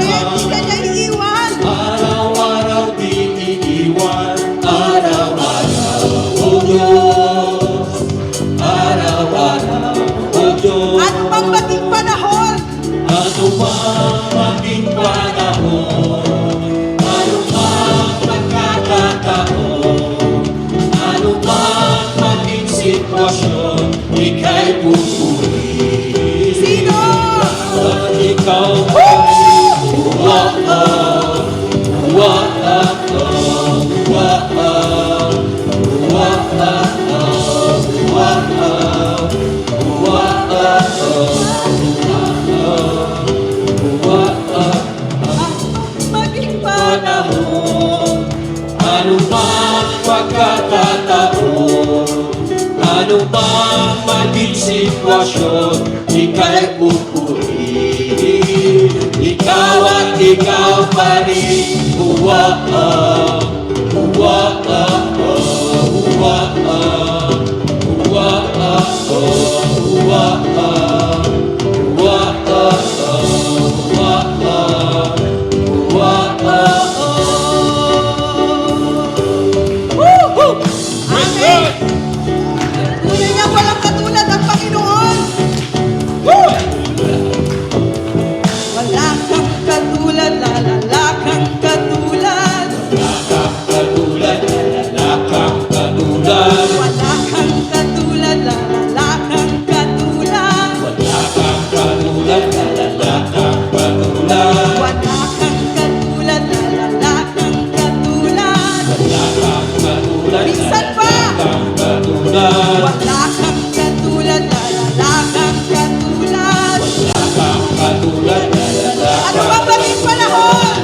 Amen. Di ka niya iiwan. Araw-araw di iiwan. Araw-araw, O Diyos. Araw-araw, O Diyos. At pang maging panahon, Ano mang maging panahon, ano mang pagkakataon, ano mang maging sitwasyon, ika'y pupuri. sino? At ikaw ay uwaan, uwaan, uwaan, uwaan, uwaan, Maging panahon. ano mang pagkakataon, ano mang maging sitwasyon, ika'y pupurihin. Ikaw at ikaw pa rin, uwaan, uwaan, uwaan, uwaan, uwaan, Amen. Tunay nga walang katulad ang Panginoon. Wala kang katulad, lalala kang katulad. Wala kang katulad, lalala kang katulad. Wala kang katulad, lalala kang katulad. Minsan pa. Wala kang katulad, lalala kang katulad. Ano ba maging panahon?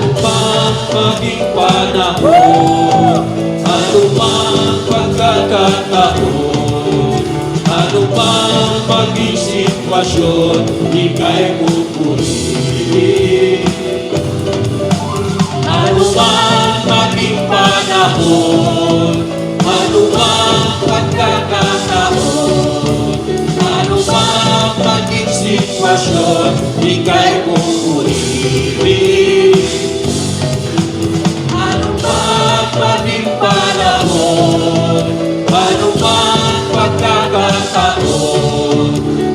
Maging panahon, ano mang pagkakataon, ano mang maging sitwasyon, ika'y pupurihin. Ano mang maging panahon, ano mang pagkakataon, ano mang maging sitwasyon, ika'y pupurihin. Ano mang maging panahon, ano mang pagkakataon,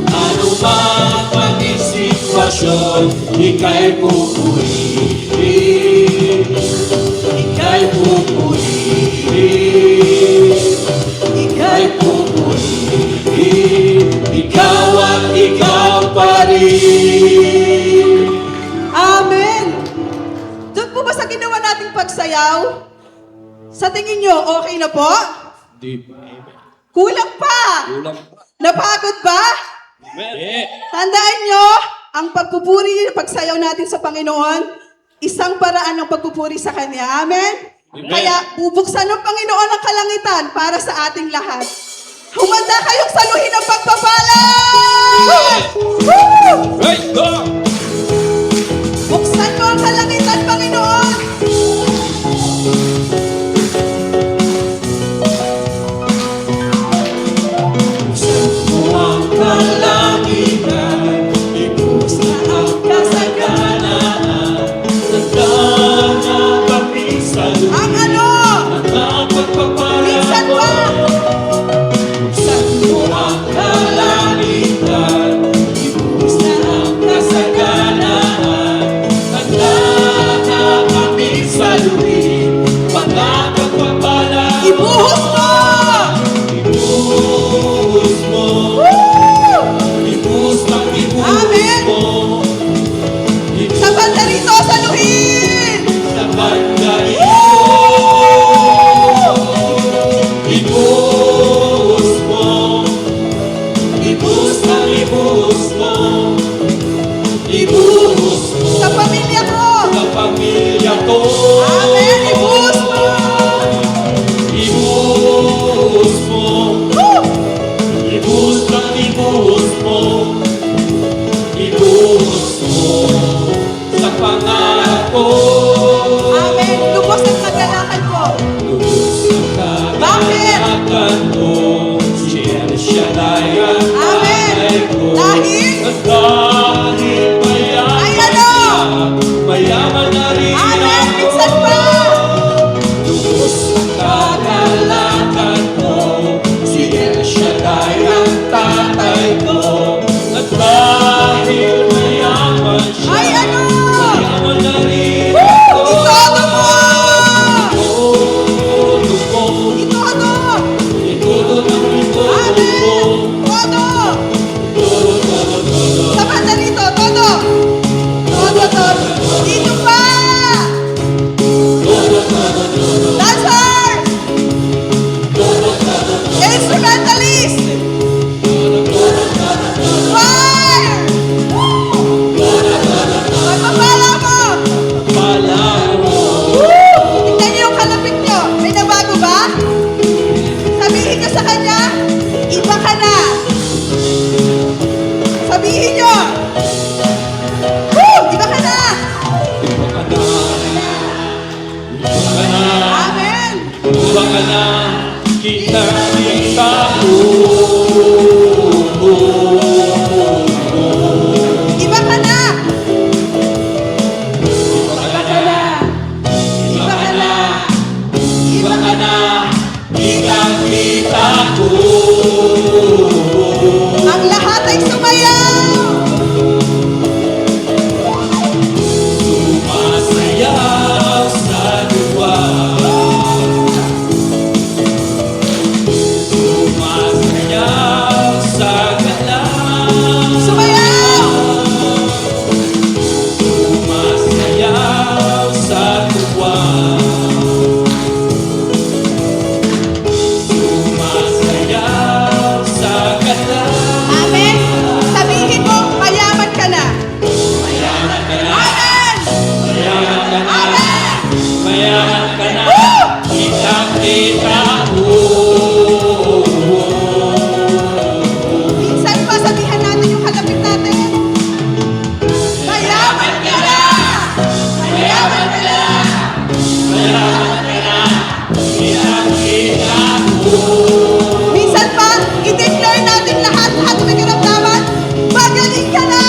ano mang maging sitwasyon, ika'y pupurihin. Ika'y pupurihin. Ika'y pupurihin. Ikaw at ikaw pa rin. Amen. Doon po ba sa ginawa nating pagsayaw? Sa tingin nyo, okay na po? Di ba? Kulang pa. Kulang pa. Napagod ba? Hindi. Tandaan nyo, ang pagpupuri, pagsayaw natin sa Panginoon, isang paraan ng pagpupuri sa Kanya. Amen? Amen. Kaya bubuksan ng Panginoon ang kalangitan para sa ating lahat. Humanda kayong saluhin ang pagpapala! Woo! Right, go! Buksan mo ang kalangitan, Panginoon! Buksan mo ang kalangitan, ibus na ang kasaganaan, tandaan na paminsan Ang ano? ang pagpapala Minsan mo. pa! Buksan mo ang kalangitan, ibus na ang kasaganaan, tandaan na paminsan mga pagpapala mo. Ibuhos mo! Ibuhos mo. Woo! Ibuhos ng ibuhos Amen. mo. Sa banda rito, saluhin! Sa banda ito. Ibuhos mo. Ibuhos ng ibuhos mo. Ibuhos mo. Sa pamilya ko! Sa pamilya ko. Amen! Ibuhos mo! Ibuhos mo. Woo! Ibuhos ng ibuhos mo. Ibuhos mo sa pangarap ko. Amen! Lubos ang kagalakan ko! Lubos sa kagalakan mo. Siya ang Amen. buhay ko. Dahil? At dahil mayaman Ay, ano? siya, mayaman Mayaman ka na. Mayaman ka na. Kitang-kita ko. Minsan pa, i-declare natin lahat na may karamdaman. Magaling ka na!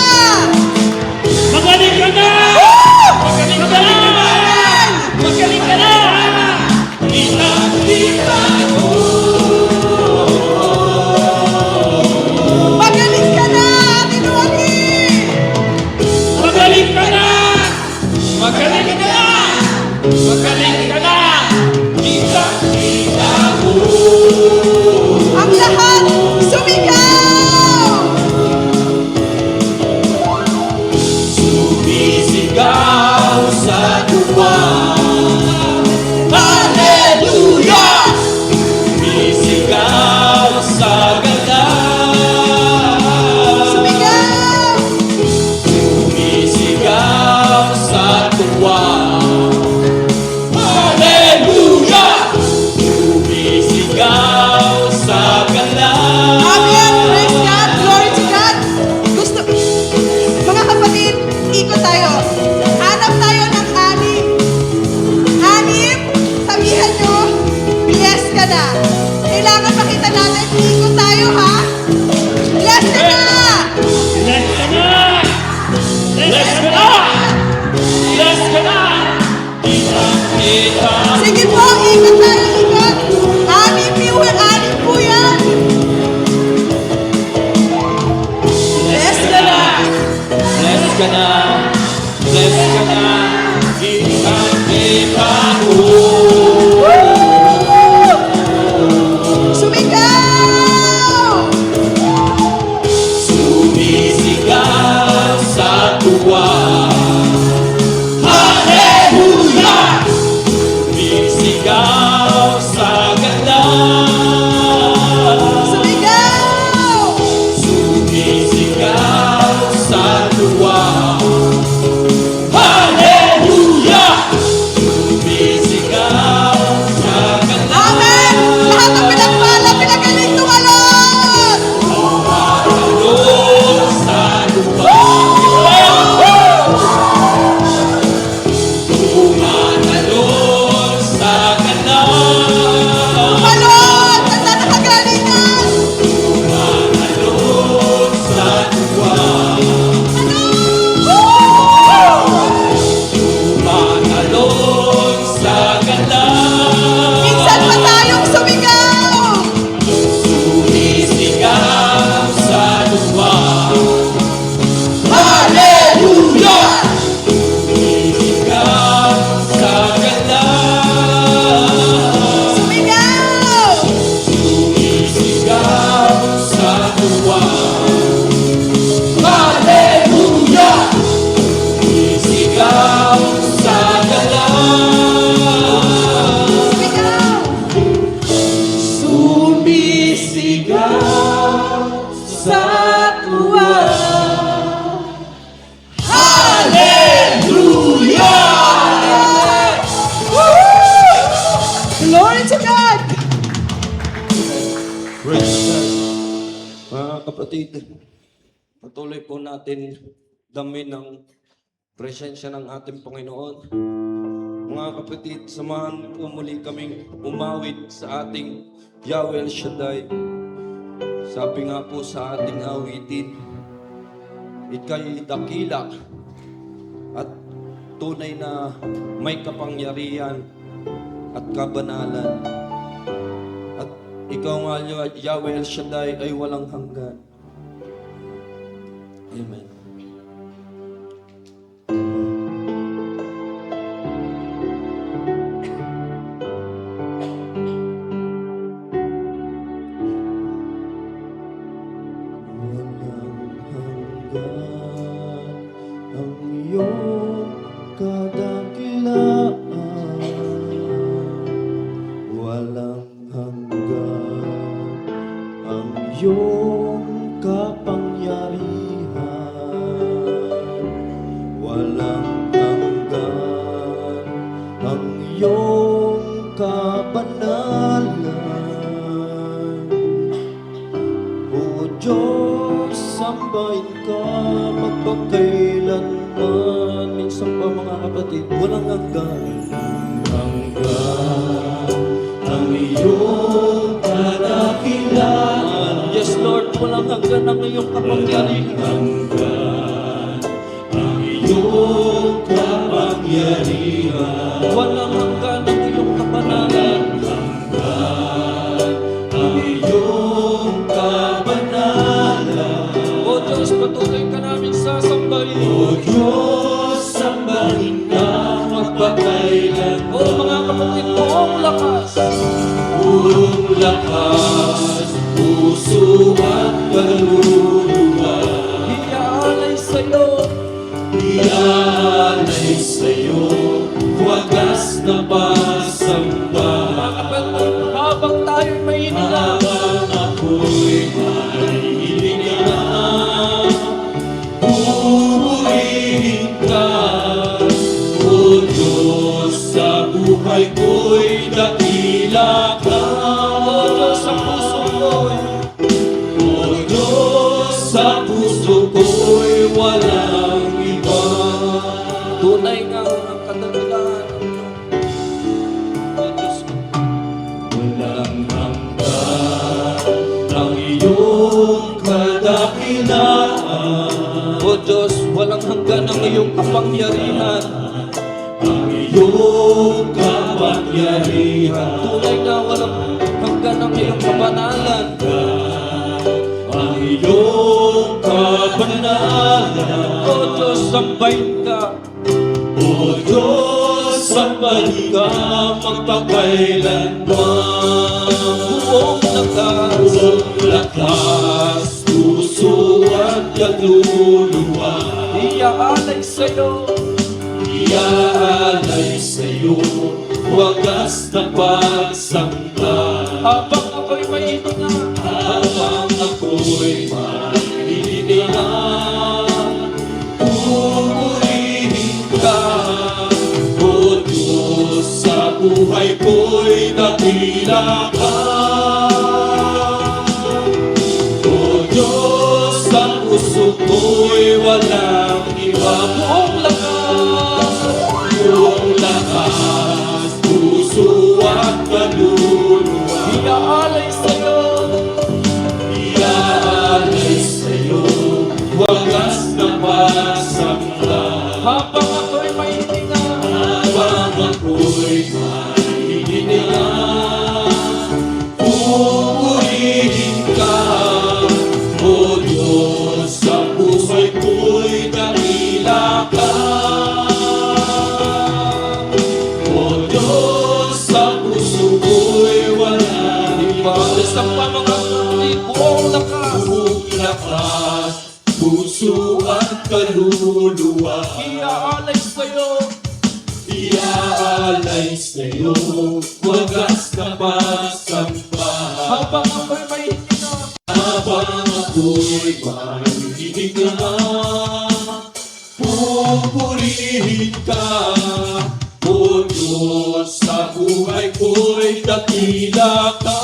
Magaling ka na! Magaling ka na! Magaling ka na! Kitang-kita ko. Magaling ka na, Tinuani! Magaling ka na! Magaling ka na! Magaling ka na! Kita-kita ko. Ang lahat, sumigaw! Sumisigaw sa tuwa. Hallelujah! Sumisigaw sa gala. Sumigaw! Sumisigaw sa tuwa. Hallelujah! Sumisigaw sa gala. Amen! Praise God! Glory to God! Gusto, mga kapatid, ikot tayo. Hanap tayo ng anim. Anim, sabihan nyo, bless ka na. Kailangan makita natin, ikot tayo ha. Bless ka na! Bless ka na! Bless ka na! Bless ka na! Kita-kita. Sige po, ikot tayo, ikot. Anim po yan. Bless ka na. Bless ka na. Bless ka na. Kita-kita ko. Sumigaw! Sumisigaw sa tuwa. Hallelujah! Sumisigaw sa ganda. Sumigaw! Sumisigaw sa tuwa. Hallelujah! Sumisigaw sa ganda. Amen! Lahat ng pinagpala, pinagaling tumalon! Tumalon sa lupa. Tumalon sa ganda. Tumalon! Tanda na kagalingan! Tumalon sa lupa. Tumalon sa ganda. Minsan pa tayong sumigaw! Sumisigaw sa lupa. Hallelujah! Sumisigaw sa ganda. Sumigaw! Sumisigaw sa lupa. Hallelujah! Sumisigaw sa ganda. Sumigaw! Sumisigaw sa tuwa. Hallelujah! Glory to God! Praise God. Mga kapatid, patuloy po natin damin ng presensya ng ating Panginoon. Mga kapatid, samahan po muli kaming umawit sa ating Yahweh El Shaddai. Sabi nga po sa ating awitin, ika'y dakila at tunay na may kapangyarihan at kabanalan. At ikaw nga, Yahweh El Shaddai, ay walang hanggan. Amen. Ang iyong kadakilaan, walang hanggan ang iyong kapangyarihan. kapatid, walang hanggan. Ang iyong kadakilaan. Yes, Lord, walang hanggan ang iyong kapangyarihan. Ang iyong kapangyarihan. Walang hanggan ang iyong kapanalan. Ang iyong kabanalan. O Diyos, patuloy ka namin sasambahin. O Diyos, sambahin ka magpakailan. O mga kapatid, buong lakas. Buong lakas, puso at kaluluwa. Iaalay sa'yo. Iaalay sa'yo, wagas na pasamba. Mga kapatid, habang tayo'y may hinila. Habang ako'y may hininga, pupurihin ka. O Diyos, sa buhay ko'y dakila ka. O Diyos, sa puso ko'y O Diyos, sa puso ko'y walang iba. tunay nga ang kadakilaan ng Diyos. O Diyos ko. Walang hanggan ang iyong kadakilaan. O Diyos, walang hanggan ang iyong kapangyarihan. Ang iyong kapangyarihan. Tunay na walang hanggan ang iyong kabanalan. Ang iyong kabanalan. O Diyos, sambahin ka. O Diyos, sambahin ka magpakailanman. Buong lakas. Buong lakas, puso at kaluluwa. Iaalay sa'yo. Iaalay sa'yo, wagas na pagsamba. Habang ako'y may hininga. Habang ako'y may hininga, pupurihin ka. O Diyos, sa buhay ko'y dakila ka. O Diyos, sa puso ko'y walang iba. Buong lakas. Buong lakas, puso at kaluluwa. Iaalay sa'yo. Iaalay sa'yo, wagas na pasamba. Habang ako'y may hininga. Habang ako'y may hininga, pupurihin ka. O Diyos, sa buhay ko'y dakila ka. O Diyos, sa puso ko'y walang iba. Sa pamangakapit, buong lakas. Buong lakas, puso at kaluluwa. Iaalay sa'yo. Iaalay sa'yo, wagas na pasamba. Habang ako'y may hininga. Habang ako'y may hininga, pupurihin ka. O Diyos, sa buhay ko'y dakila ka.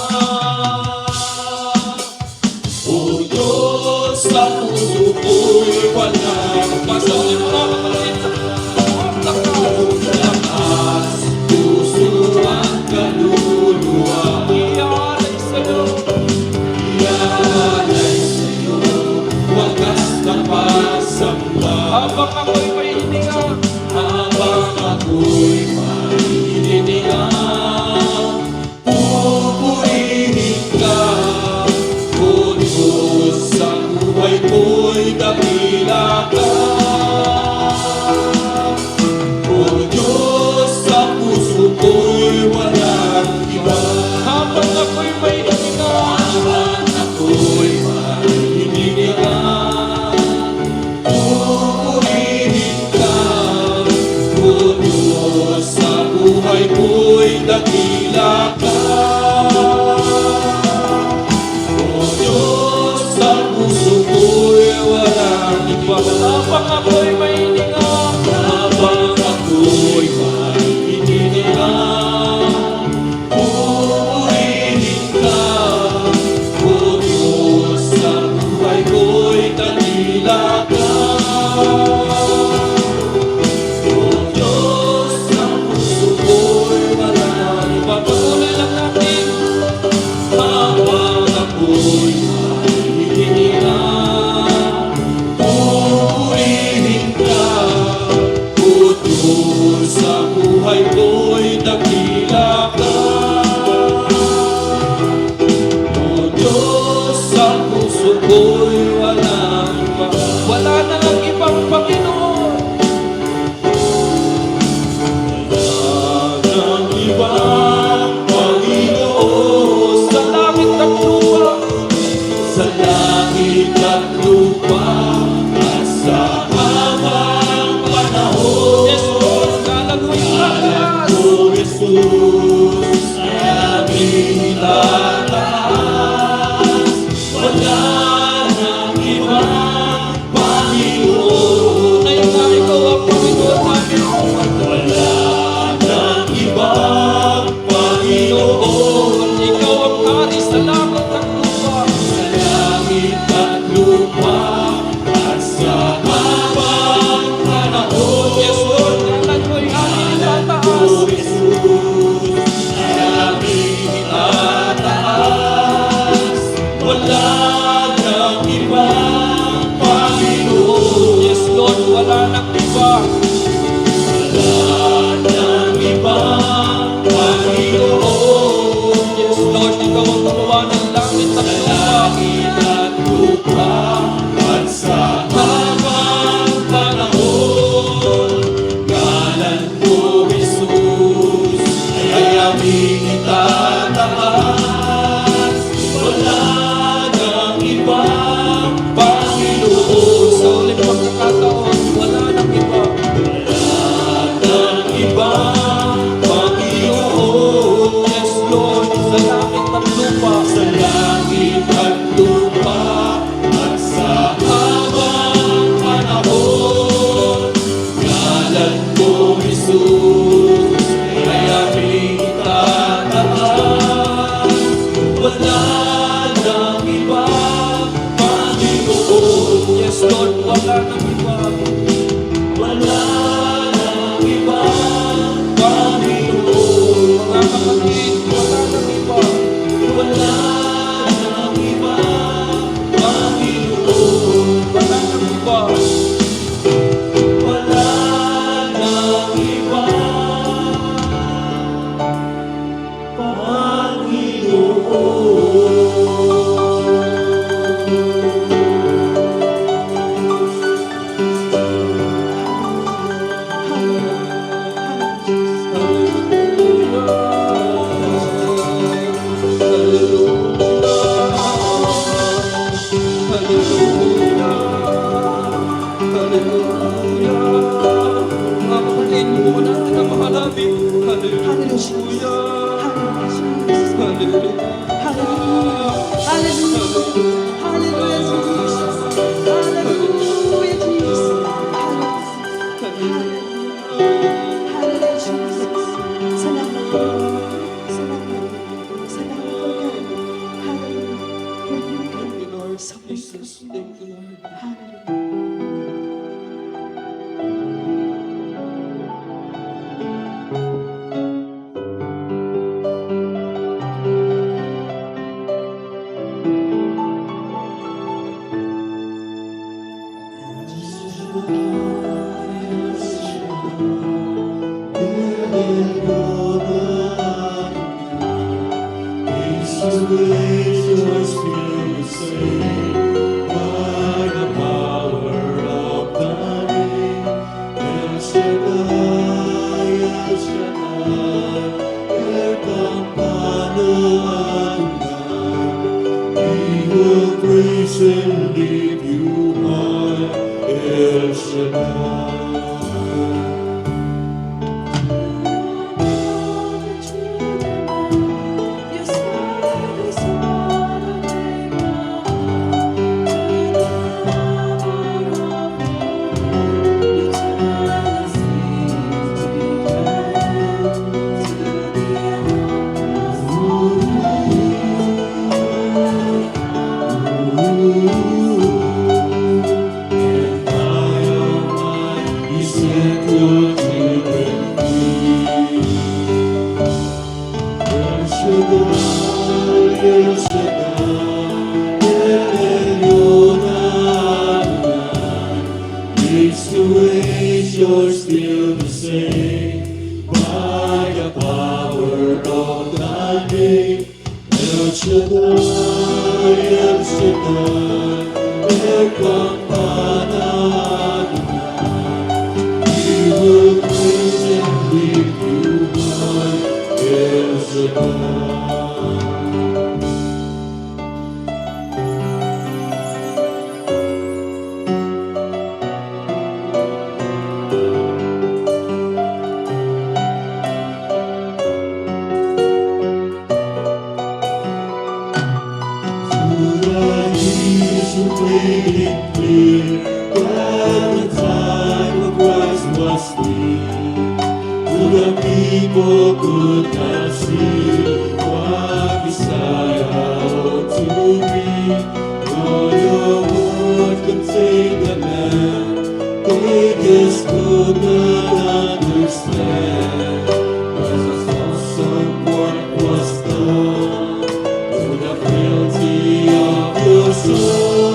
O Diyos, sa puso ko'y walang Pasunin mo na kapatid. Buong lakas. lakas, puso at kaluluwa. Iaalay sa'yo. Iaalay sa'yo, wagas na pasamba. Habang ako'y may hininga. Habang ako'y may hininga, pupurihin ka. O Diyos, sa buhay ko'y dakila ka. O Diyos, sa puso ko'y walang iba. Habang ako'y may hininga. Habang ako'y may hininga, pupurihin ka. O Diyos, sa buhay ko'y dakila ka. O Diyos, sa puso ko'y walang iba. Habang ako'y may hininga. Habang ako'y may hininga, pupurihin ka. O Diyos, sa buhay ko'y dakila ka. O Diyos, buhay ko'y dakila ka. O Diyos, sa puso ko'y walang iba. Wala nang ibang Panginoon. Wala nang ibang Panginoon. Sa langit at lupa, sa langit at lupa, at sa habang panahon. Yes, Lord, lalagoy sa taas. O Jesus, ay aming itataas. Wala nang ibang Panginoon. Ngayon na ikaw ang Panginoon namin. Wala nang ibang Panginoon. Ikaw ang hari sa langit at lupa. Sa langit at lupa, at sa habang panahon. Yes, Lord, kailan mo'y aming itataas. O Jesus, ay aming itataas. Wala nang ibang Panginoon. Yes, Lord, wala nang iba. Wala nang ibang Panginoon. Yes, Lord, ikaw ang gumawa ng langit at lupa. At sa habang panahon, ngalan mo, Jesus, ay aming itataas. Wala nang ibang Panginoon. Sa ulit pagkakataon, wala nang iba. Wala nang ibang Panginoon. Yes, Lord, sa langit at lupa. Sa langit at lupa, at sa habang panahon, ngalan mo, Jesus, ay aming itataas. Wala nang ibang Panginoon. Yes, Lord, wala nang iba. Wala nang ibang Panginoon. Mga kapatid, wala nang iba. Wala nang ibang Panginoon. Wala nang iba. Wala nang ibang Jesus, thank you, Lord. Praise and leave you high, El Shaddai. Ooh. El Shaddai, Ekapana Adonai. We will praise and lift you high, El Shaddai. You made it clear that the time of Christ was near. To the people could not see what Messiah ought to be. Though your word contained the man, they just could not understand. But the awesome work was done to the frailty of your soul.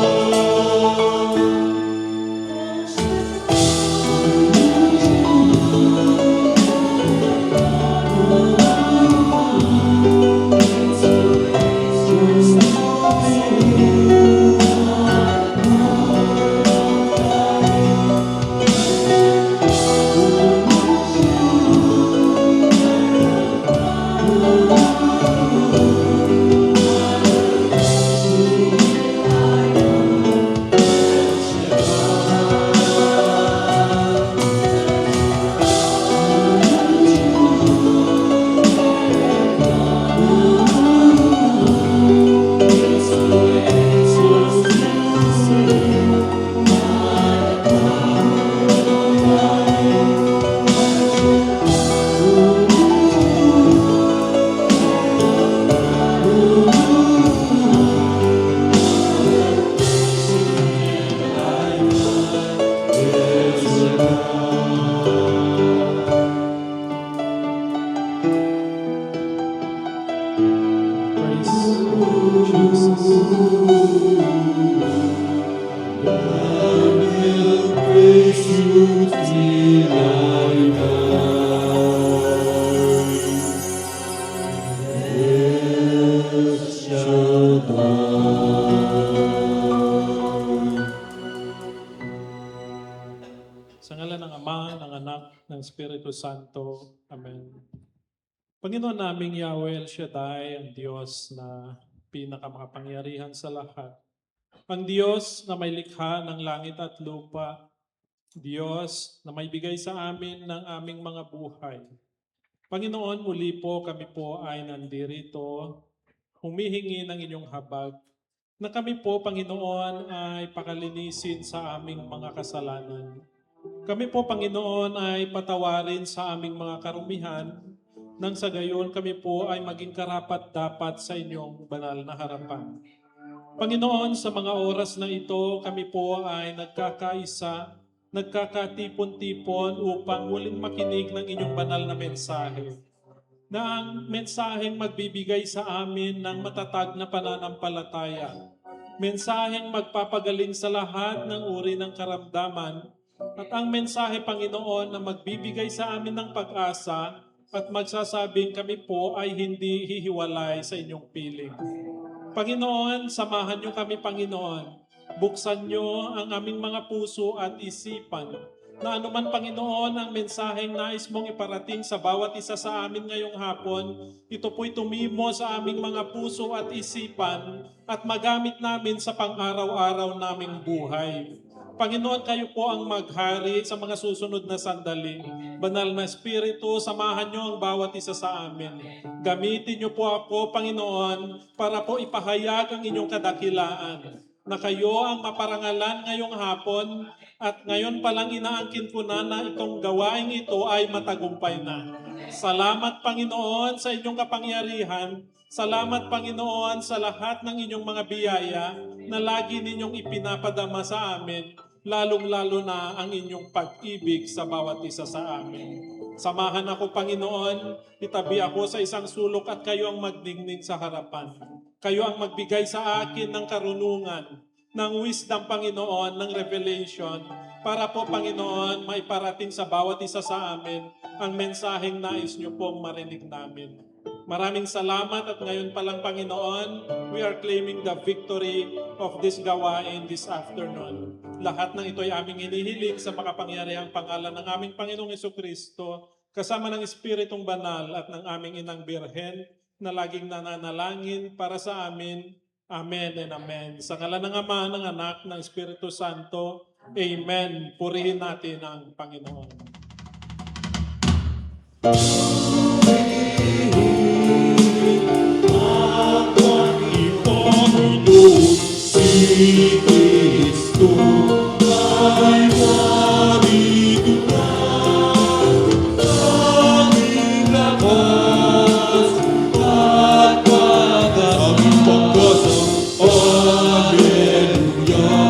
Praise Jesus. Praise you till I die. El Shaddai. Sa ngalan ng Ama, ng Anak, ng Espiritu Santo. Amen. Panginoon naming Yahweh El Shaddai, ang Diyos na pinakamakapangyarihan sa lahat. Ang Diyos na may likha ng langit at lupa. Diyos na may bigay sa amin ng aming mga buhay. Panginoon, muli po kami po ay nandirito, humihingi ng inyong habag, na kami po, Panginoon, ay pakalinisin sa aming mga kasalanan. Kami po, Panginoon, ay patawarin sa aming mga karumihan, nang sa gayon kami po ay maging karapat-dapat sa inyong banal na harapan. Panginoon, sa mga oras na ito, kami po ay nagkakaisa, nagkakatipon-tipon upang muling makinig ng inyong banal na mensahe. Na ang mensaheng magbibigay sa amin ng matatag na pananampalataya. Mensaheng magpapagaling sa lahat ng uri ng karamdaman. At ang mensahe, Panginoon, na magbibigay sa amin ng pag-asa at magsasabing kami po ay hindi hihiwalay sa inyong piling. Panginoon, samahan niyo kami, Panginoon. Buksan niyo ang aming mga puso at isipan na anuman, Panginoon, ang mensaheng nais mong iparating sa bawat isa sa amin ngayong hapon, ito po'y tumimo sa aming mga puso at isipan at magamit namin sa pang-araw-araw naming buhay. Panginoon, kayo po ang maghari sa mga susunod na sandali. Banal na Espiritu, samahan niyo ang bawat isa sa amin. Gamitin niyo po ako, Panginoon, para po ipahayag ang inyong kadakilaan. Na kayo ang maparangalan ngayong hapon at ngayon palang inaangkin ko na itong gawain ito ay matagumpay na. Salamat, Panginoon, sa inyong kapangyarihan. Salamat, Panginoon, sa lahat ng inyong mga biyaya na lagi ninyong ipinapadama sa amin, lalong-lalo na ang inyong pag-ibig sa bawat isa sa amin. Samahan ako, Panginoon, itabi ako sa isang sulok at kayo ang magdingning sa harapan. Kayo ang magbigay sa akin ng karunungan, ng wisdom, Panginoon, ng revelation, para po, Panginoon, maiparating sa bawat isa sa amin ang mensaheng nais niyo pong marinig namin. Maraming salamat at ngayon pa lang, Panginoon, we are claiming the victory of this gawain this afternoon. Lahat ng ito ay aming inihiling sa makapangyarihang pangalan ng aming Panginoong Jesucristo, kasama ng Espiritong Banal at ng aming Inang Birhen na laging nananalangin para sa amin. Amen and amen. Sa ngalan ng Ama, ng Anak, ng Espiritu Santo, Amen. Purihin natin ang Panginoon. Panginoon si Kristo ay narito na. Aming lakas at pag-asa, aming pag-asa. Hallelujah,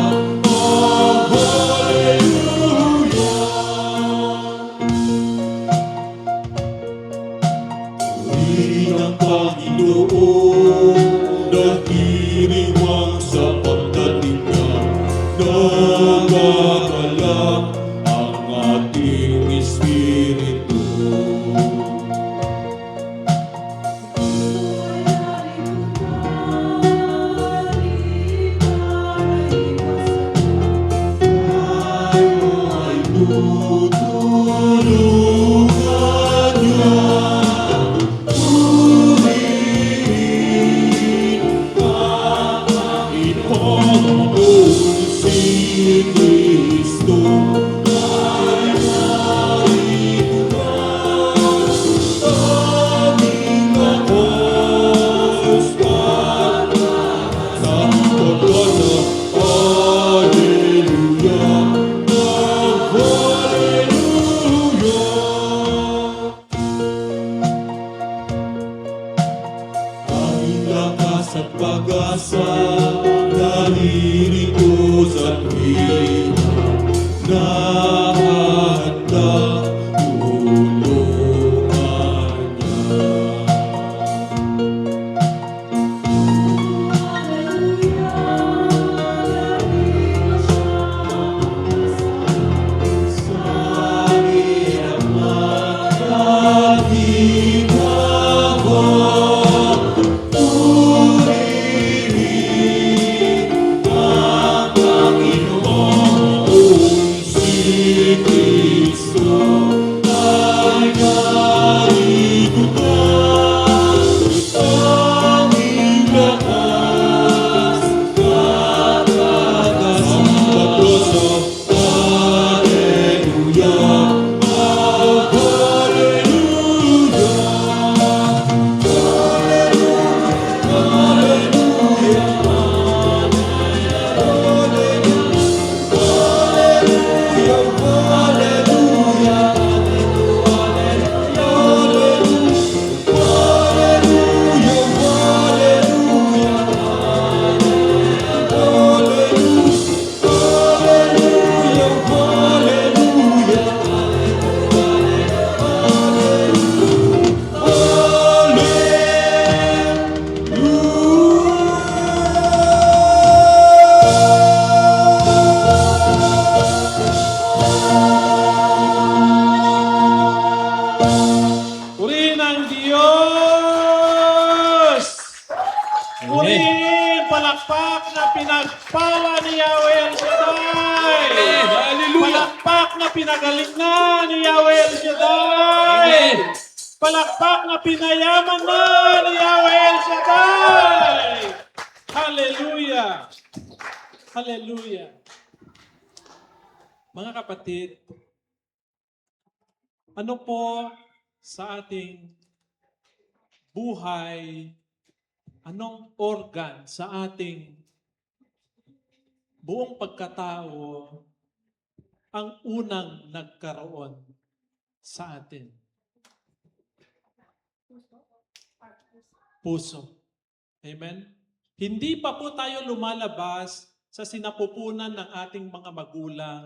purihin ang Panginoon, nagdiriwang sa pagdating niya, nagagalak ang ating espiritu. Tayo ay tutulungan niya. Panginoon si Kristo ay narito na. Aming lakas at sa pag-asa. Hallelujah, hallelujah. Aming lakas at pag-asa, naririto sa tuwina, nahahanda tulungan niya. Sa hirap at ginhawa, purihin ang Panginoon si Kristo ay narito na. Aming lakas at pag-asa, hallelujah, Purihin ang Diyos! Purihin, palakpak na pinagpala ni Yahweh El Shaddai! Palakpak na pinagalingan ni Yahweh El Shaddai! Palakpak na pinayaman na ni Yahweh El Shaddai! Hallelujah! Hallelujah! Mga kapatid, ano po sa ating buhay, anong organ sa ating buong pagkatao ang unang nagkaroon sa atin? Puso. Amen? Hindi pa po tayo lumalabas sa sinapupunan ng ating mga magulang,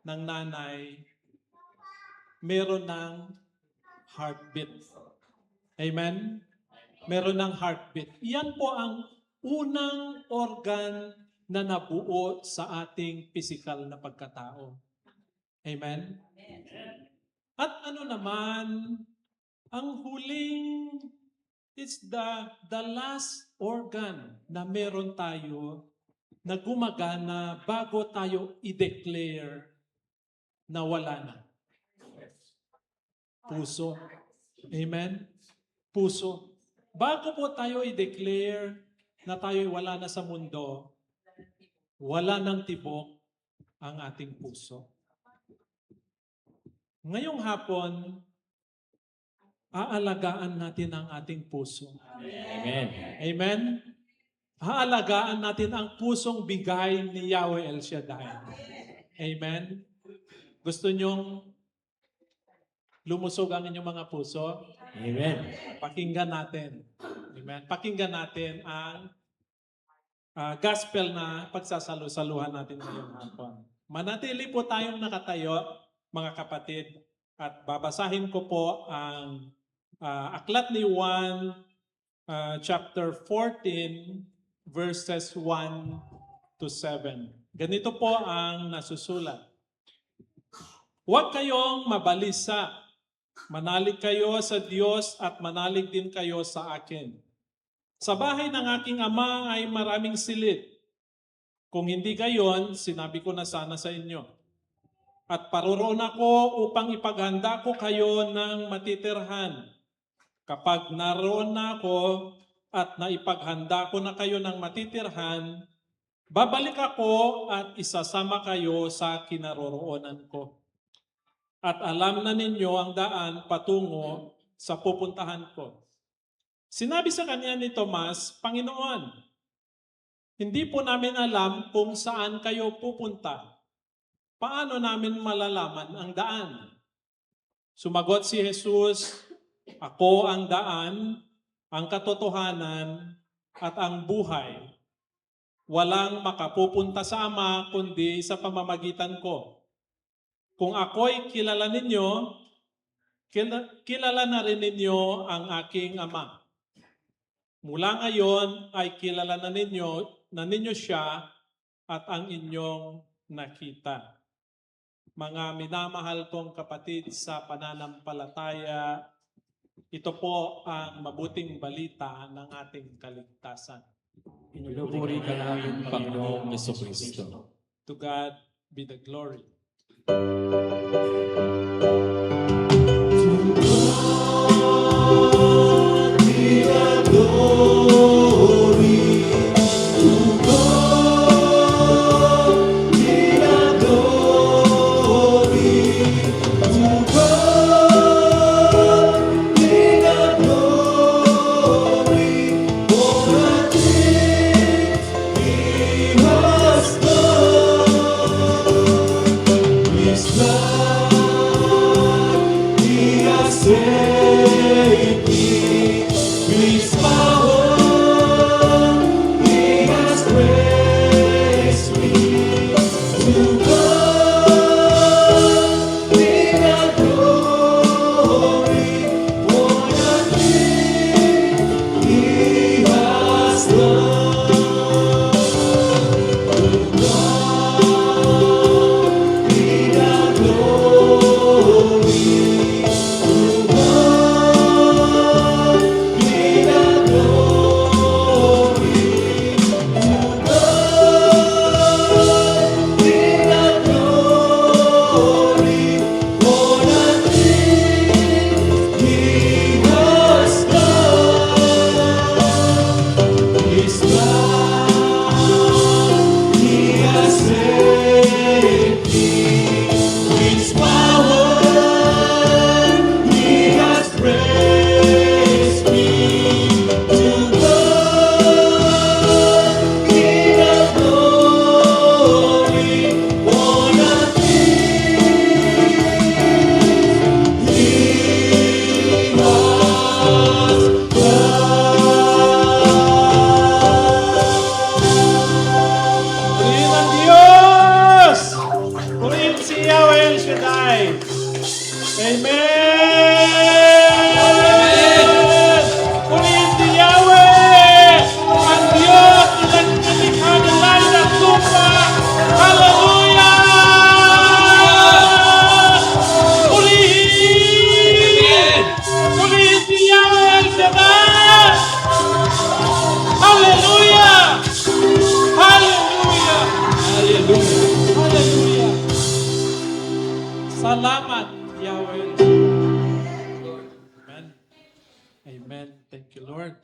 ng nanay, meron ng heartbeat. Amen? Meron ng heartbeat. Iyan po ang unang organ na nabuo sa ating physical na pagkatao. Amen? At ano naman ang huling, it's the last organ na meron tayo na gumagana bago tayo i-declare na wala na. Puso. Amen? Puso. Bago po tayo i-declare na tayo'y wala na sa mundo, wala nang tibok ang ating puso. Ngayong hapon, aalagaan natin ang ating puso. Amen. Amen? Aalagaan natin ang pusong bigay ni Yahweh El Shaddai. Amen? Gusto nyong lumusog ang inyong mga puso? Amen. Pakinggan natin. Amen? Pakinggan natin ang gospel na pagsasalusaluhan natin ngayong hapon. Manatili po tayong nakatayo, mga kapatid, at babasahin ko po ang aklat ni Juan, chapter 14, verses 1 to 7. Ganito po ang nasusulat. Huwag kayong mabalisa. Manalig kayo sa Diyos at manalig din kayo sa akin. Sa bahay ng aking ama ay maraming silid. Kung hindi gayon, sinabi ko na sana sa inyo. At paroroon ako upang ipaghanda ko kayo ng matitirhan. Kapag naroon na ako at naipaghanda ko na kayo ng matitirhan, babalik ako at isasama kayo sa kinaroroonan ko. At alam na ninyo ang daan patungo sa pupuntahan ko. Sinabi sa kanya ni Tomas, Panginoon, hindi po namin alam kung saan kayo pupunta. Paano namin malalaman ang daan? Sumagot si Jesus, Ako ang daan, ang katotohanan, at ang buhay. Walang makapupunta sa Ama kundi sa pamamagitan ko. Kung ako'y kilala ninyo, kilala na rin ninyo ang aking Ama. Mula ngayon ay kilala na ninyo siya at ang inyong nakita. Mga minamahal kong kapatid sa pananampalataya, ito po ang mabuting balita ng ating kaligtasan. Pinupuri ka namin, Panginoong Jesucristo. To God be the glory. Lord.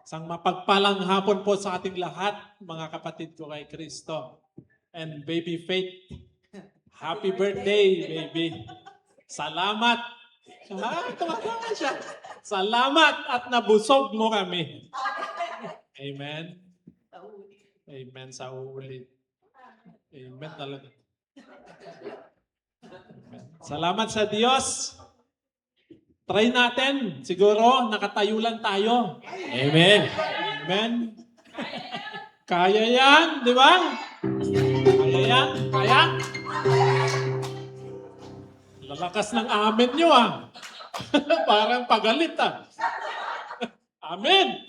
Isang mapagpalang hapon po sa ating lahat, mga kapatid ko kay Kristo. And baby Faith, happy birthday, baby. Salamat. Tumatawa siya. Salamat at nabusog mo kami. Amen. Amen sa uulit. Amen talaga. Amen. Salamat sa Diyos. Try natin. Siguro, nakatayo lang tayo. Amen. Amen. Kaya yan, di ba? Kaya yan. Kaya? Lalakas ng amen nyo ah. Parang pagalit ah. Amen.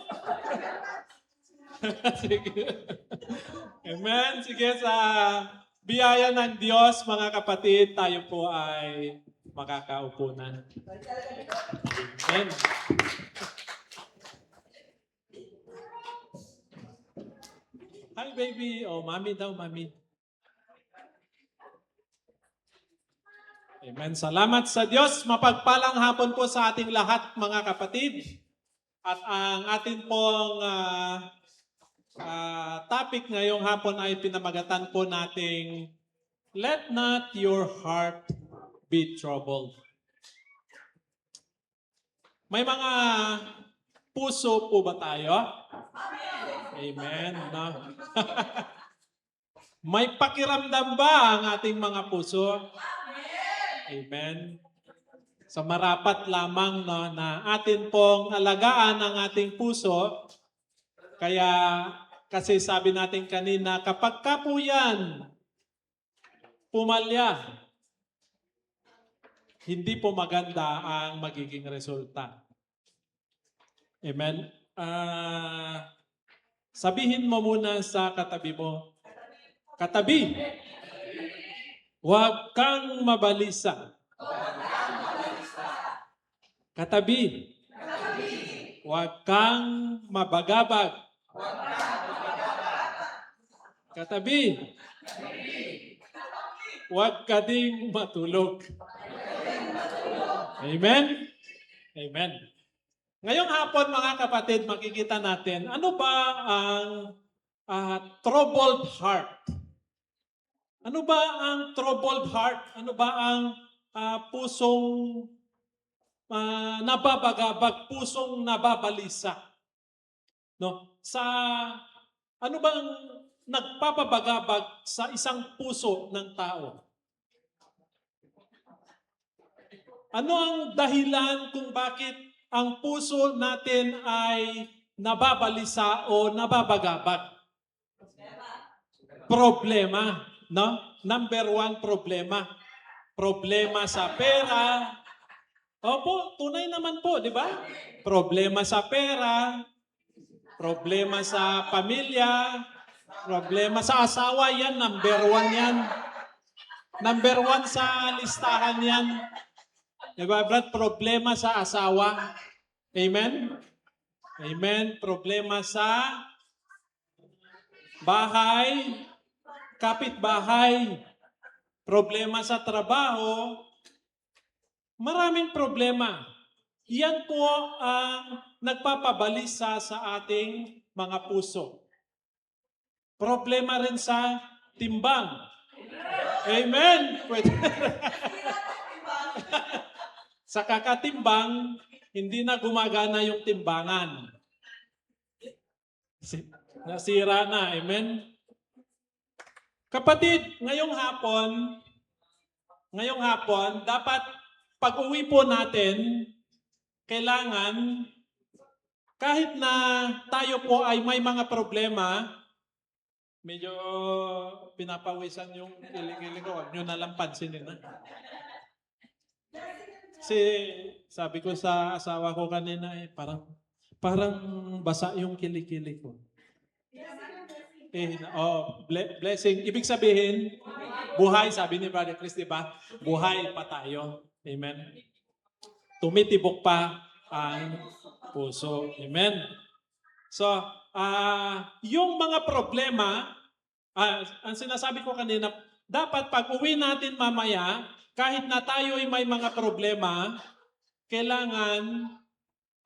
Sige. Amen. Sige, sa biyaya ng Diyos, mga kapatid, tayo po ay makakaupo na. Amen. Hi, baby. Oh, mami daw, mami. Amen. Salamat sa Diyos. Mapagpalang hapon po sa ating lahat, mga kapatid. At ang atin pong topic ngayong hapon ay pinamagatan po nating Let not your heart be troubled. May mga puso po ba tayo? Amen. No? May pakiramdam ba ang ating mga puso? Amen. So marapat lamang no, na atin pong alagaan ang ating puso. Kaya kasi sabi natin kanina, kapag ka po yan pumalya, hindi po maganda ang magiging resulta. Amen? Sabihin mo muna sa katabi mo, katabi, huwag kang mabalisa. Katabi, huwag kang mabagabag. Katabi, huwag ka ding matulog. Amen? Amen. Ngayong hapon, mga kapatid, makikita natin, ano ba ang troubled heart? Ano ba ang troubled heart? Ano ba ang pusong nababagabag, pusong nababalisa? No? Ano bang nagpapabagabag sa isang puso ng tao? Ano ang dahilan kung bakit ang puso natin ay nababalisa o nababagabag? Problema, no? Number one, problema. Problema sa pera. Opo, tunay naman po, di ba? Problema sa pera, problema sa pamilya, problema sa asawa, yan, number one yan. Number one sa listahan yan. Diba, Brad? Problema sa asawa. Amen? Amen. Problema sa bahay, kapitbahay, problema sa trabaho, maraming problema. Yan po ang nagpapabalisa sa ating mga puso. Problema rin sa timbang. Amen. Pwede. Sa kakatimbang, hindi na gumagana yung timbangan. Nasira na. Amen? Kapatid, ngayong hapon, dapat pag-uwi po natin, kailangan, kahit na tayo po ay may mga problema, medyo pinapawisan yung kiling-kiling ko, huwag nyo nalang pansinin na. Kasi sabi ko sa asawa ko kanina, parang basa yung kilikili ko. Blessing. Ibig sabihin, buhay, sabi ni Brother Chris, di ba? Buhay pa tayo. Amen. Tumitibok pa ang puso. Amen. So, yung mga problema, ang sinasabi ko kanina, dapat pag uwi natin mamaya, kahit na tayo ay may mga problema, kailangan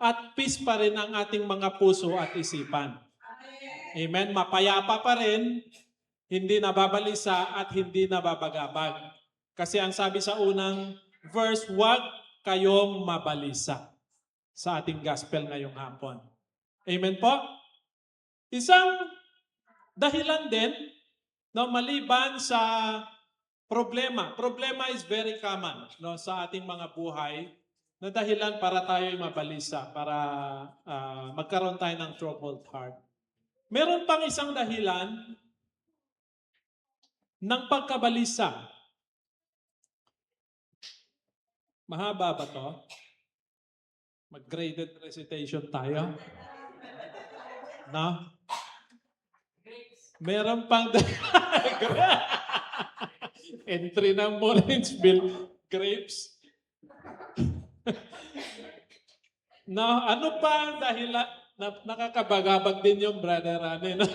at peace pa rin ang ating mga puso at isipan. Amen? Mapayapa pa rin, hindi nababalisa at hindi nababagabag. Kasi ang sabi sa unang verse, huwag kayong mabalisa sa ating gospel ngayong hapon. Amen po? Isang dahilan din, no, maliban sa problema. Problema is very common, no, sa ating mga buhay na dahilan para tayo mabalisa, para magkaroon tayo ng troubled heart. Meron pang isang dahilan ng pagkabalisa. Mahaba ba to? Mag-graded recitation tayo? No? Meron pang entry ng Morrinsville grapes. No, ano pa ang dahilan? Nakakabagabag din yung brother Rane. No?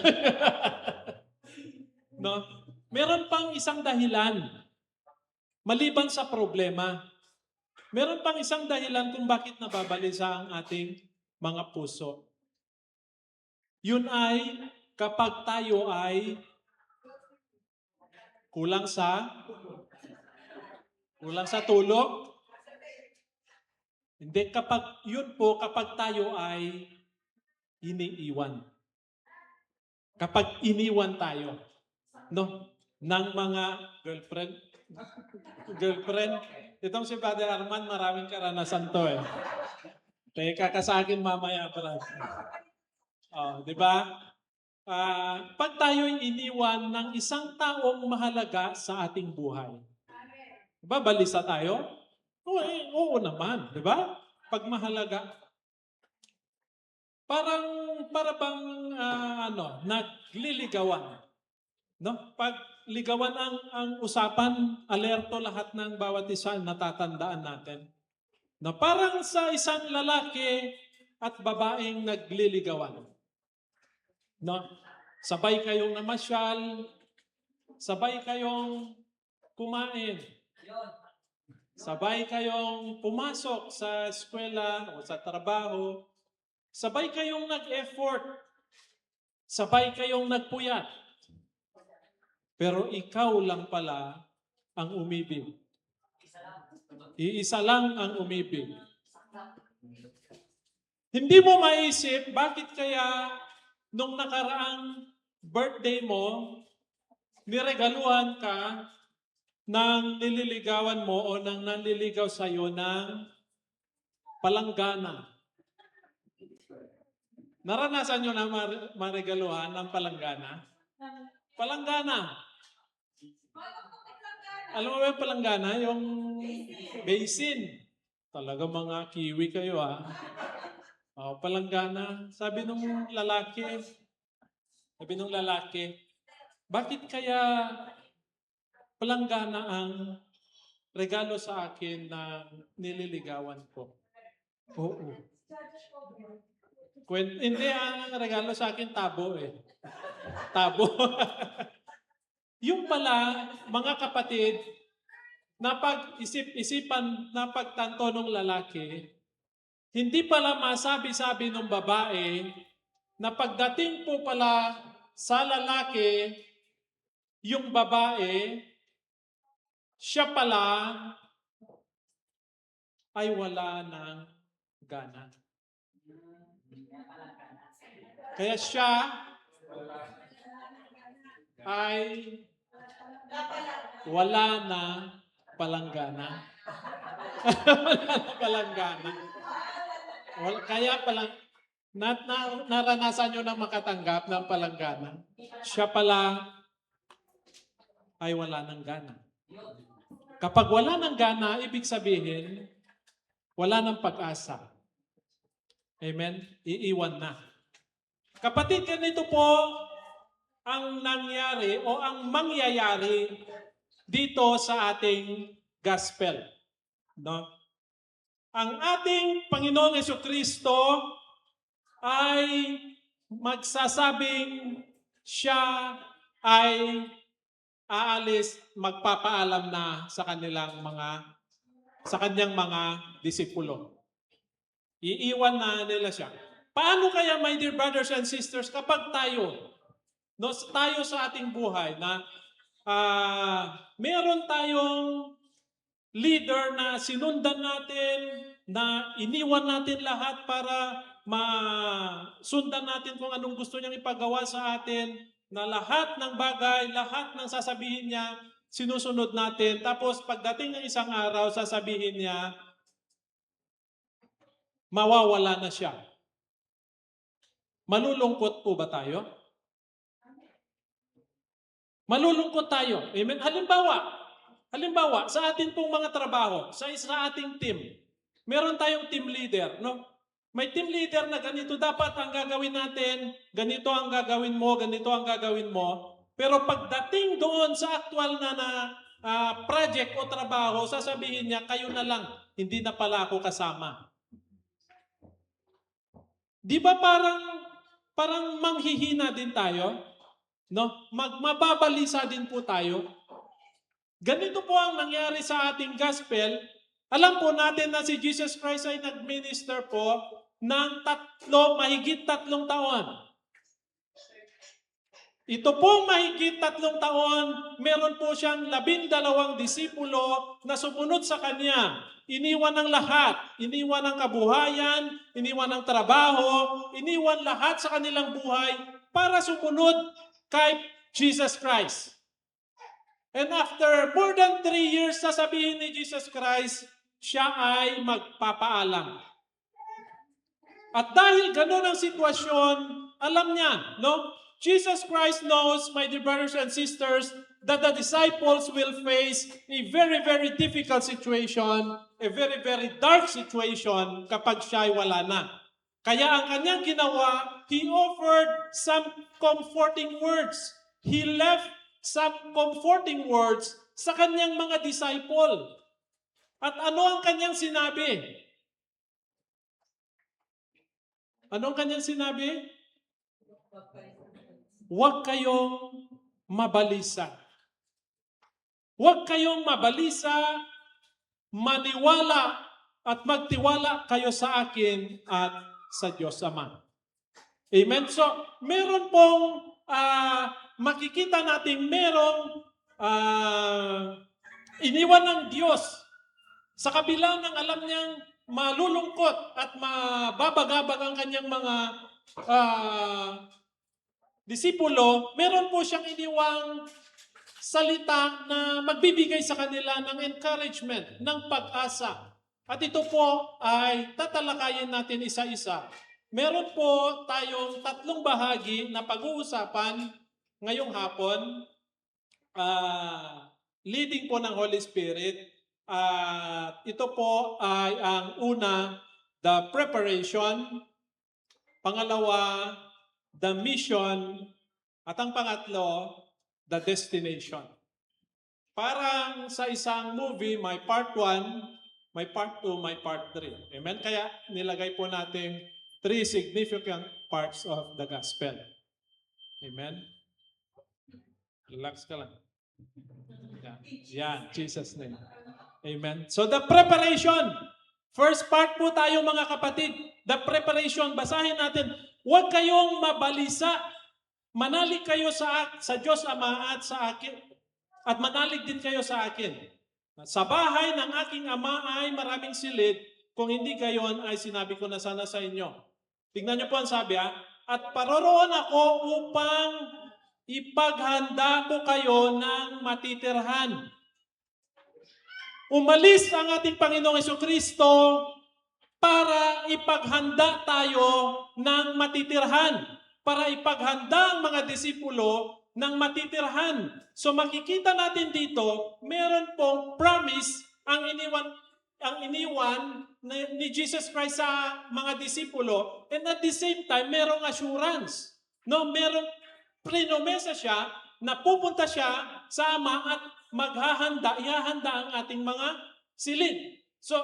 No? Meron pang isang dahilan. Maliban sa problema. Meron pang isang dahilan kung bakit nababalisa ang ating mga puso. Yun ay kapag tayo ay kulang sa tulog. Hindi, kapag tayo ay iniiwan. Kapag iniwan tayo, no, ng mga girlfriend. Itong si Father Arman, maraming karanasan to eh. Teka ka sa akin mamaya, brad. Oh, di ba? Pag tayo'y iniwan ng isang taong mahalaga sa ating buhay. Diba, balisa tayo? Oo naman, di ba? Pag mahalaga. Para bang nagliligawan. No? Pag ligawan ang usapan, alerto lahat ng bawat isa, natatandaan natin. Na parang sa isang lalaki at babaeng nagliligawan. No? Sabay kayong namasyal, sabay kayong kumain, sabay kayong pumasok sa eskwela o sa trabaho, sabay kayong nag-effort, sabay kayong nagpuyat. Pero ikaw lang pala ang umibig. Iisa lang ang umibig. Hindi mo maisip bakit kaya nung nakaraang birthday mo, niregaluhan ka ng nililigawan mo o ng nanliligaw sa'yo ng palanggana. Naranasan nyo na maregaluhan ng palanggana? Palanggana. Alam mo ba yung palanggana? Yung basin. Talaga mga kiwi kayo palanggana. Sabi nung lalaki, bakit kaya palanggana ang regalo sa akin na nililigawan ko? Oo. Hindi, ang regalo sa akin tabo eh. Tabo. Yung pala, mga kapatid, napag-isipan, napagtanto ng lalaki, hindi pala masabi-sabi ng babae na pagdating po pala sa lalaki, yung babae, siya pala ay wala ng gana. Kaya siya ay wala na palanggana. Wala na palanggana. Kaya palang naranasan nyo na makatanggap ng palanggana. Siya pala ay wala ng gana. Kapag wala ng gana, ibig sabihin, wala ng pag-asa. Amen? Iiwan na. Kapatid, ganito po ang nangyari o ang mangyayari dito sa ating gospel. No? Ang ating Panginoong Jesucristo ay magsasabing siya ay aalis, magpapaalam na sa kanyang mga disipulo. Iiwan na nila siya. Paano kaya, my dear brothers and sisters, kapag tayo, no, tayo sa ating buhay na meron tayong leader na sinundan natin, na iniwan natin lahat para masundan natin kung anong gusto niyang ipagawa sa atin, na lahat ng bagay, lahat ng sasabihin niya, sinusunod natin. Tapos pagdating ng isang araw, sasabihin niya, mawawala na siya. Malulungkot po ba tayo? Malulungkot tayo. Amen? Halimbawa, sa atin pong mga trabaho, sa ating team, meron tayong team leader, no? May team leader na ganito dapat ang gagawin natin, ganito ang gagawin mo, ganito ang gagawin mo. Pero pagdating doon sa actual na project o trabaho, sasabihin niya, kayo na lang, hindi na pala ako kasama. Di ba parang manghihina din tayo? No? Mababalisa din po tayo. Ganito po ang nangyari sa ating gospel. Alam po natin na si Jesus Christ ay nag-minister po ng mahigit 3 taon. Ito pong mahigit 3 taon, meron po siyang 12 disipulo na sumunod sa kanya. Iniwan ng lahat. Iniwan ng kabuhayan, iniwan ng trabaho, iniwan lahat sa kanilang buhay para sumunod kay Jesus Christ. And after more than 3 years, sasabihin ni Jesus Christ, siya ay magpapaalam. At dahil ganun ang sitwasyon, alam niya, no? Jesus Christ knows, my dear brothers and sisters, that the disciples will face a very, very difficult situation, a very, very dark situation kapag siya ay wala na. Kaya ang kanyang ginawa, He offered some comforting words. He left some comforting words sa kanyang mga disciple. At ano ang kanyang sinabi? Ano ang kanyang sinabi? Huwag kayong mabalisa. Huwag kayong mabalisa, maniwala at magtiwala kayo sa akin at sa Diyos Ama. Amen? So, meron pong makikita natin merong iniwan ng Diyos sa kabila ng alam niyang malulungkot at mababagabag ang kanyang mga disipulo, meron po siyang iniwang salita na magbibigay sa kanila ng encouragement, ng pag-asa. At ito po ay tatalakayin natin isa-isa. Meron po tayong 3 bahagi na pag-uusapan ngayong hapon, leading po ng Holy Spirit. Ito po ay ang una, the preparation. Pangalawa, the mission. At ang pangatlo, the destination. Parang sa isang movie, may part 1, may part 2, may part 3. Amen? Kaya nilagay po natin 3 significant parts of the gospel. Amen? Relax ka lang. Yan, Jesus' name. Amen. So the preparation. First part po tayo mga kapatid. The preparation. Basahin natin. Huwag kayong mabalisa. Manalig kayo sa Diyos Ama at sa akin. At manalig din kayo sa akin. Sa bahay ng aking Ama ay maraming silid. Kung hindi gayon ay sinabi ko na sana sa inyo. Tingnan niyo po ang sabi At paroroon ako upang ipaghanda ko kayo ng matitirhan. Umalis ang ating Panginoong Jesucristo para ipaghanda tayo ng matitirhan. Para ipaghanda ang mga disipulo ng matitirhan. So makikita natin dito, meron pong promise ang iniwan ni Jesus Christ sa mga disipulo, and at the same time, merong assurance. No, merong prinomesa siya na pupunta siya sa Ama at ihahanda ang ating mga silid. So,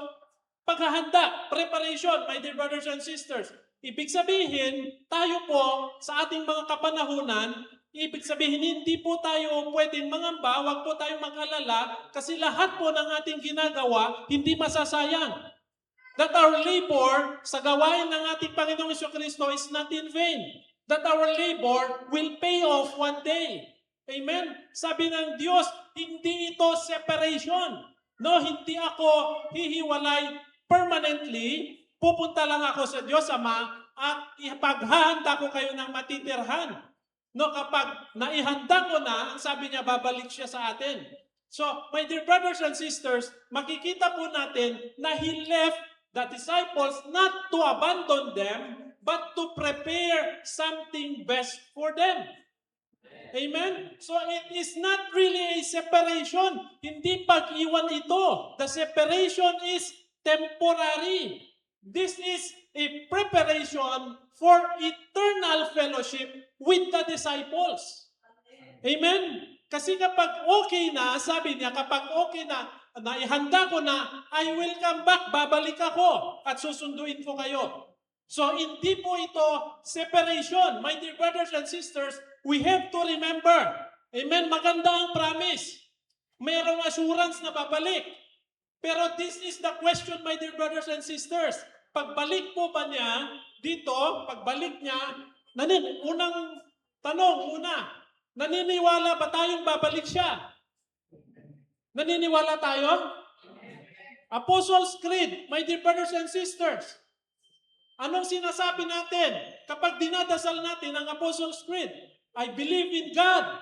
paghahanda, preparation, my dear brothers and sisters. Ibig sabihin, tayo po sa ating mga kapanahunan, ibig sabihin, hindi po tayo pwedeng mangamba, wag po tayong mag-alala, kasi lahat po ng ating ginagawa, hindi masasayang. that our labor sa gawain ng ating Panginoong Jesucristo is not in vain. That our labor will pay off one day. Amen? Sabi ng Diyos, hindi ito separation. No, hindi ako hihiwalay permanently. Pupunta lang ako sa Diyos Ama at ipaghahanda ko kayo ng matitirhan. No, kapag naihanda ko na, ang sabi niya, babalik siya sa atin. So, my dear brothers and sisters, makikita po natin na He left the disciples not to abandon them, but to prepare something best for them. Amen? So, it is not really a separation. Hindi pag-iwan ito. The separation is temporary. This is a preparation for eternal fellowship with the disciples. Amen? Kasi kapag okay na, sabi niya, kapag okay na, naihanda ko na, I will come back, babalik ako at susunduin ko kayo. So, hindi po ito separation. My dear brothers and sisters, we have to remember. Amen? Maganda ang promise. Mayroong assurance na babalik. Pero this is the question, my dear brothers and sisters. Pagbalik po ba niya dito, pagbalik niya, unang tanong, naniniwala ba tayong babalik siya? Naniniwala tayo? Apostles' Creed, my dear brothers and sisters. Anong sinasabi natin kapag dinadasal natin ang Apostles' Creed? I believe in God,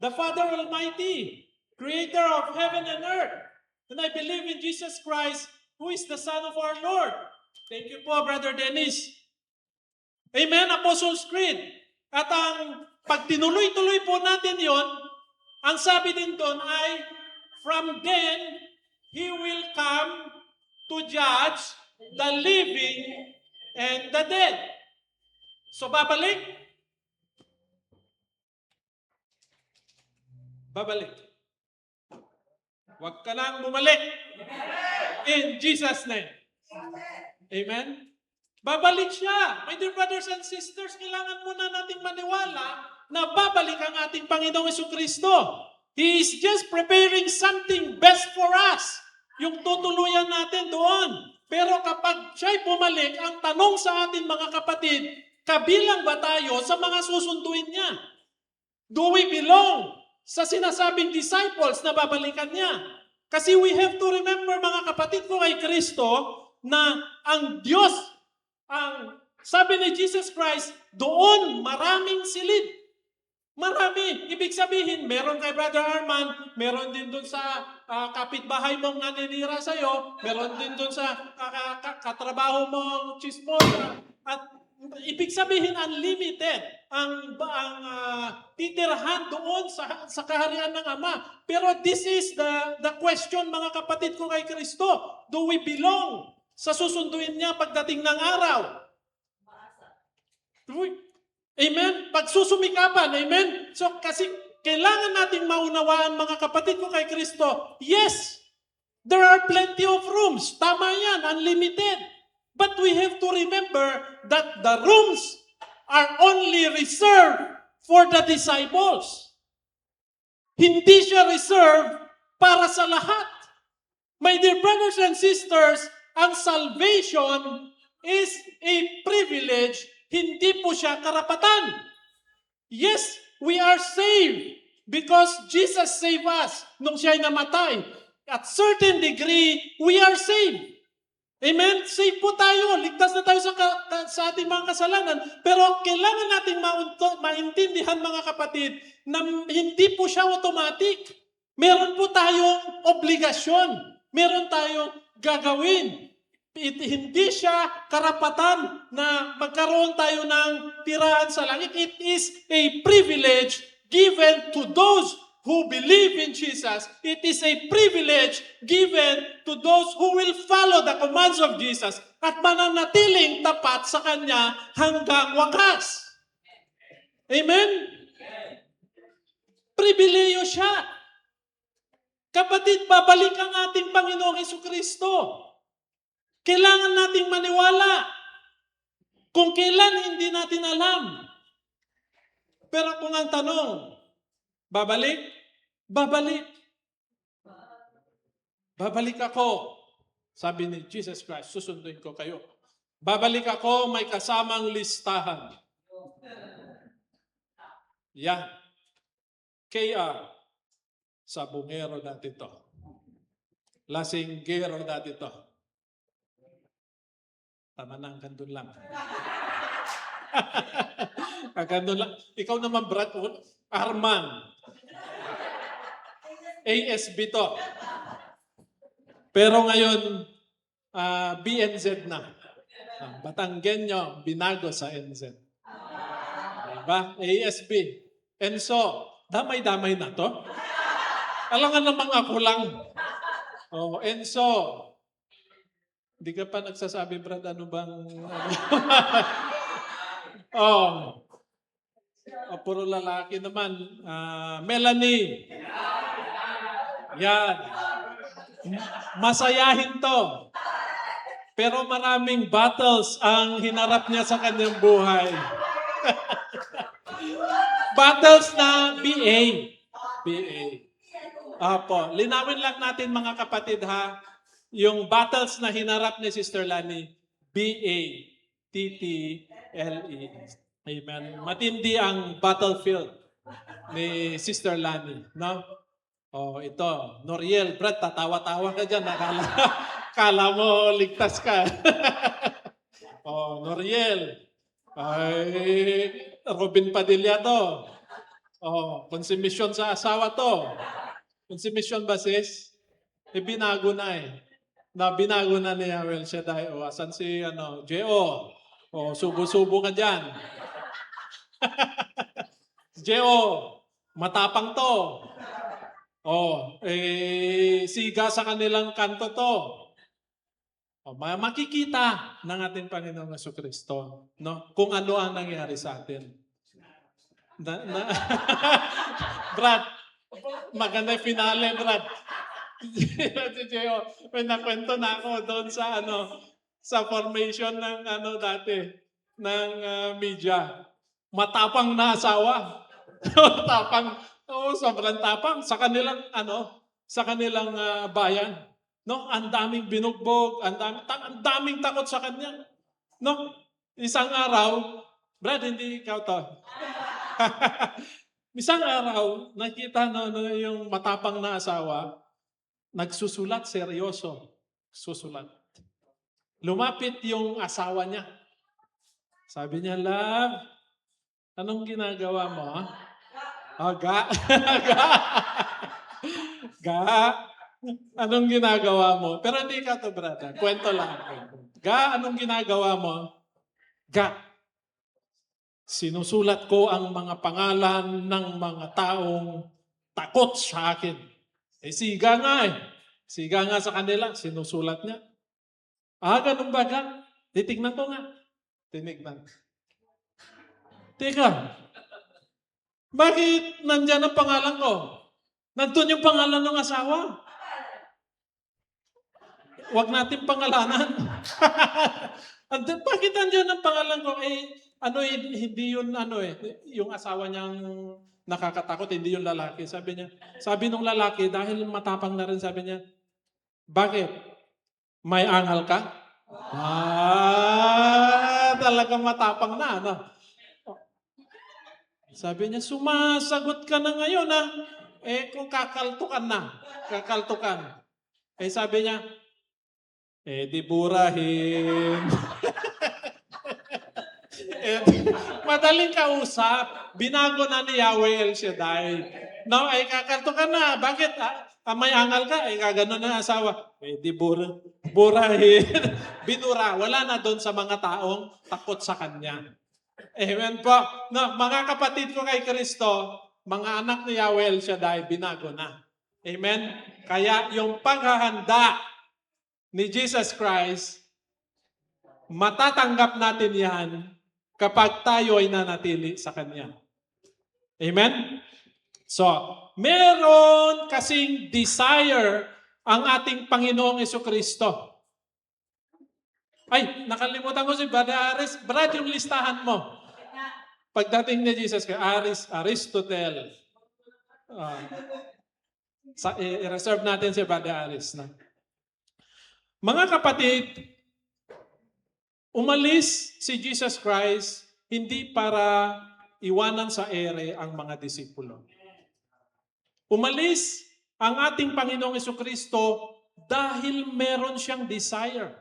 the Father Almighty, Creator of heaven and earth. And I believe in Jesus Christ, who is the Son of our Lord. Thank you po, Brother Dennis. Amen, Apostles' Creed. At ang pag tinuloy-tuloy po natin yon, ang sabi din doon ay, from then, He will come to judge the living and the dead. So babalik? Babalik. Huwag ka nang bumalik. In Jesus' name. Amen? Babalik siya. My dear brothers and sisters, kailangan muna nating maniwala na babalik ang ating Panginoong Jesucristo. He is just preparing something best for us. Yung tutuluyan natin doon. Pero kapag siya'y bumalik, ang tanong sa atin mga kapatid, kabilang ba tayo sa mga susunduin niya? Do we belong sa sinasabing disciples na babalikan niya? Kasi we have to remember mga kapatid ko kay Kristo na ang Diyos, ang sabi ni Jesus Christ, doon maraming silid. Marami. Ibig sabihin, meron kay Brother Arman, meron din doon sa kapitbahay mong naninira sa'yo, meron din doon sa katrabaho mong chismosa. At ibig sabihin, unlimited ang titirhan doon sa kaharian ng Ama. Pero this is the question, mga kapatid ko kay Kristo. Do we belong sa susunduin niya pagdating ng araw? Amen? Pagsusumikapan, amen? So, kasi kailangan nating maunawaan, mga kapatid ko kay Kristo, yes, there are plenty of rooms. Tama yan, unlimited. But we have to remember that the rooms are only reserved for the disciples. Hindi siya reserved para sa lahat. My dear brothers and sisters, ang salvation is a privilege, hindi po siya karapatan. Yes, we are saved because Jesus saved us nung siya'y namatay. At certain degree, we are saved. Amen? Saved po tayo. Ligtas na tayo sa ating mga kasalanan. Pero kailangan nating maintindihan, mga kapatid, na hindi po siya automatic. Meron po tayong obligasyon. Meron tayong gagawin. Hindi siya karapatan na magkaroon tayo ng tirahan sa langit. It is a privilege given to those who believe in Jesus. It is a privilege given to those who will follow the commands of Jesus at mananatiling tapat sa Kanya hanggang wakas. Amen? Pribileyo siya. Kapatid, babalik ang ating Panginoong Jesucristo. Kailangan nating maniwala. Kung kailan, hindi natin alam. Pero kung ang tanong, babalik? Babalik. Babalik ako. Sabi ni Jesus Christ, susunduin ko kayo. Babalik ako, may kasamang listahan. Yan. KR. Sabungero dati to. Lasinggero dati to. Tama na, hanggang doon lang. Hanggang doon lang. Ikaw naman, Brad, Arman. ASB to. Pero ngayon, BNZ na. Batanggenyo, binago sa NZ. Diba? ASB. Enso, damay-damay na to. Alam nga namang ako lang. Oh, Enso. Hindi ka pa nagsasabi, Brad, ano bang... oh. Puro lalaki naman. Melanie. Yan. Masayahin to. Pero maraming battles ang hinarap niya sa kanyang buhay. Battles na BA. BA. Apo, linawin lang natin mga kapatid ha, yung battles na hinarap ni Sister Lani, BA, TTLE. Amen. Matindi ang battlefield ni Sister Lani, no? Oh, ito, Noriel, Brad, tatawa-tawa ka dyan, kala mo ligtas ka. Oh, Noriel, ay, Robin Padilla to. Oh, konsumisyon sa asawa to. Konsumisyon ba sis? Binago na eh. Binago na ni Yahweh Shaddai. O, asan si J.O.? O, subo-subo ka dyan. J.O., matapang to. O, siga sa kanilang kanto to. O, makikita ng ating Panginoong Jesucristo, no? Kung ano ang nangyari sa atin. Brad, maganda yung finale, Brad. Si Gio, may nakwento na ako doon sa sa formation ng dati ng media. Matapang na asawa. Matapang, sobrang tapang sa kanilang bayan. No, ang daming binugbog, ang daming takot sa kanya. No, isang araw, Brad, hindi ikaw to. Isang araw, nakita yung matapang na asawa, nagsusulat, seryoso. Susulat. Lumapit yung asawa niya. Sabi niya, love, anong ginagawa mo? Ga. Anong ginagawa mo? Pero hindi ka to, brother. Kwento lang. Ga, anong ginagawa mo? Ga. Sinusulat ko ang mga pangalan ng mga taong takot sa akin. Siga nga eh. Siga nga sa kanila. Sinusulat niya. Ganun ba ka? Titignan ko nga. Tinignan. Teka. Bakit nandyan ang pangalan ko? Nandun yung pangalan ng asawa. Huwag natin pangalanan. Bakit nandyan ang pangalan ko? Hindi yun yung asawa niyang nakakatakot, hindi yung lalaki. Sabi nung lalaki, dahil matapang na rin, sabi niya, bakit? May angal ka? Talagang matapang na, Sabi niya, sumasagot ka na ngayon, kung kakaltukan na. Kakaltukan. Sabi niya, di burahin. Madaling kausap. Binago na ni Yahweh El Shaddai. No, kakaltukan na. Bakit? May angal ka? Kagano na asawa. Di burahin. Binura. Wala na doon sa mga taong takot sa kanya. Amen po. No, mga kapatid ko kay Kristo, mga anak ni Yahweh El Shaddai, binago na. Amen? Kaya yung paghahanda ni Jesus Christ, matatanggap natin yan kapag tayo ay nanatili sa Kanya. Amen? So, meron kasing desire ang ating Panginoong Jesucristo. Ay, nakalimutan ko si Brother Aris. Brad, yung listahan mo. Pagdating ni Jesus kay Aristotle. I-reserve natin si Brother Aris. Mga kapatid, umalis si Jesus Christ hindi para iwanan sa ere ang mga disipulo. Umalis ang ating Panginoong Jesucristo dahil meron siyang desire.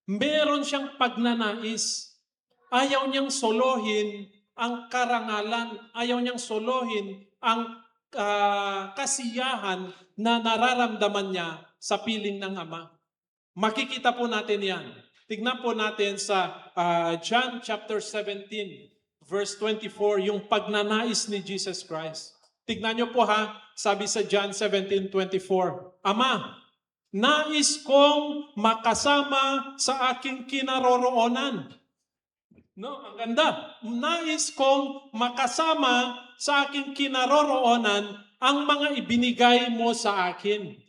Meron siyang pagnanais. Ayaw niyang solohin ang karangalan. Ayaw niyang solohin ang kasiyahan na nararamdaman niya sa piling ng Ama. Makikita po natin yan. Tignan po natin sa John chapter 17, verse 24, yung pagnanais ni Jesus Christ. Tignan niyo po ha, sabi sa John 17:24, Ama, nais kong makasama sa aking kinaroroonan. No, ang ganda. Nais kong makasama sa aking kinaroroonan ang mga ibinigay mo sa akin.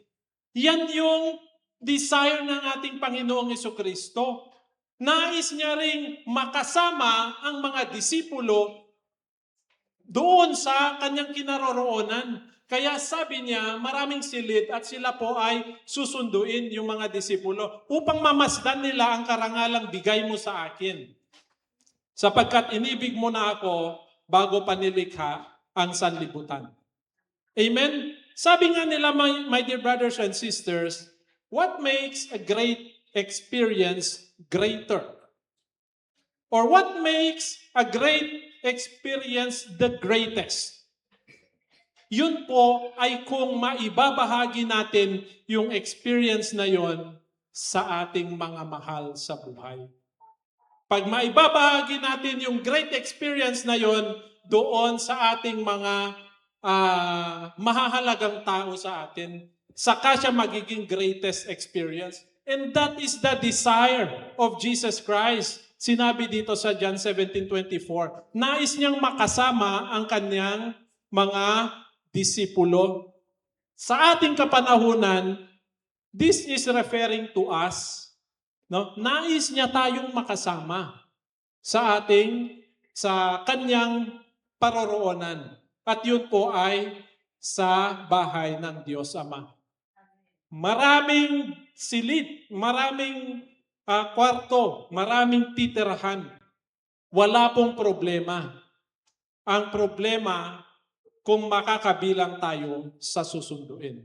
Yan yung desire ng ating Panginoong Jesucristo. Nais niya ring makasama ang mga disipulo doon sa kanyang kinaroroonan. Kaya sabi niya, maraming silid at sila po ay susunduin yung mga disipulo upang mamasdan nila ang karangalang bigay mo sa akin. Sapagkat inibig mo na ako bago pa nilikha ang sanlibutan. Amen? Sabi nga nila, my dear brothers and sisters, what makes a great experience greater? Or what makes a great experience the greatest? Yun po ay kung maibabahagi natin yung experience na yon sa ating mga mahal sa buhay. Pag maibabahagi natin yung great experience na yon doon sa ating mga mahahalagang tao sa atin, saka siya magiging greatest experience. And that is the desire of Jesus Christ. Sinabi dito sa John 17:24, nais niyang makasama ang kanyang mga disipulo. Sa ating kapanahunan, this is referring to us. No? Nais niya tayong makasama sa kanyang paroroonan. At yun po ay sa bahay ng Diyos Ama. Maraming silid, maraming kwarto, maraming titirahan. Wala pong problema. Ang problema kung makakabilang tayo sa susunduin.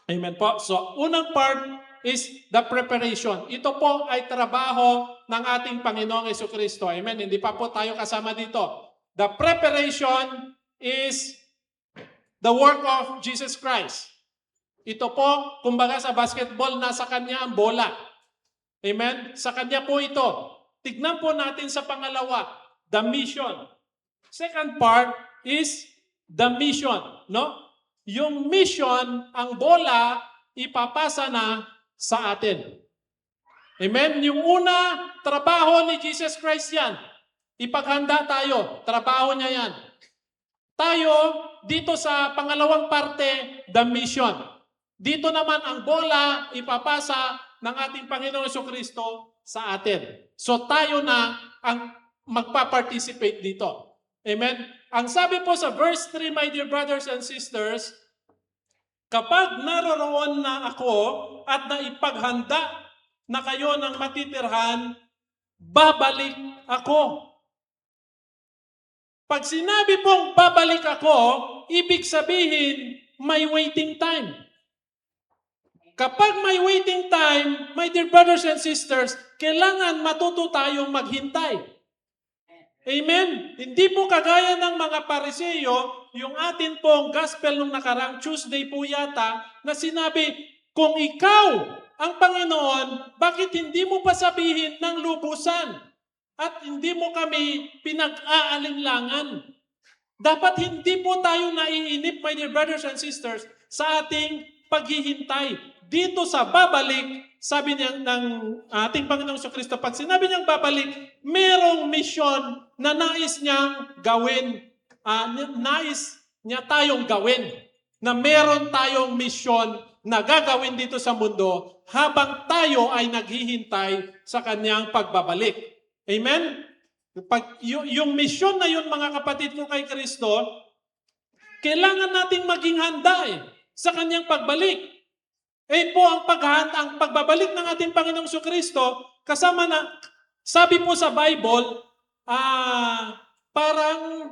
Amen po. So, unang part is the preparation. Ito po ay trabaho ng ating Panginoong Jesucristo. Amen. Hindi pa po tayo kasama dito. The preparation is the work of Jesus Christ. Ito po, kumbaga sa basketball, nasa kanya ang bola. Amen? Sa kanya po ito. Tignan po natin sa pangalawa, the mission. Second part is the mission, no? Yung mission, ang bola, ipapasa na sa atin. Amen? Yung una, trabaho ni Jesus Christ yan. Ipaghanda tayo. Trabaho niya yan. Tayo, dito sa pangalawang parte, the mission. Dito naman ang bola, ipapasa ng ating Panginoong Jesucristo sa atin. So tayo na ang magpa-participate dito. Amen? Ang sabi po sa verse 3, my dear brothers and sisters, kapag naroroon na ako at naipaghanda na kayo ng matitirhan, babalik ako. Pag sinabi pong babalik ako, ibig sabihin may waiting time. Kapag may waiting time, my dear brothers and sisters, kailangan matuto tayong maghintay. Amen? Hindi po kagaya ng mga Pariseo, yung atin pong gospel nung nakarang Tuesday po yata, na sinabi, kung ikaw ang Panginoon, bakit hindi mo pa sabihin ng lubusan? At hindi mo kami pinag-aalinlangan. Dapat hindi po tayo naiinip, my dear brothers and sisters, sa ating paghihintay. Dito sa babalik, sabi niya ng ating Panginoong Jesucristo, pag sinabi niyang babalik, merong mission na nais niyang gawin. Nais niya tayong gawin. Na meron tayong mission na gagawin dito sa mundo habang tayo ay naghihintay sa kanyang pagbabalik. Amen? Yung mission na yun, mga kapatid ko kay Kristo, kailangan nating maging handa sa kanyang pagbalik. po ang ang pagbabalik ng ating Panginoong Kristo, kasama na, sabi po sa Bible, parang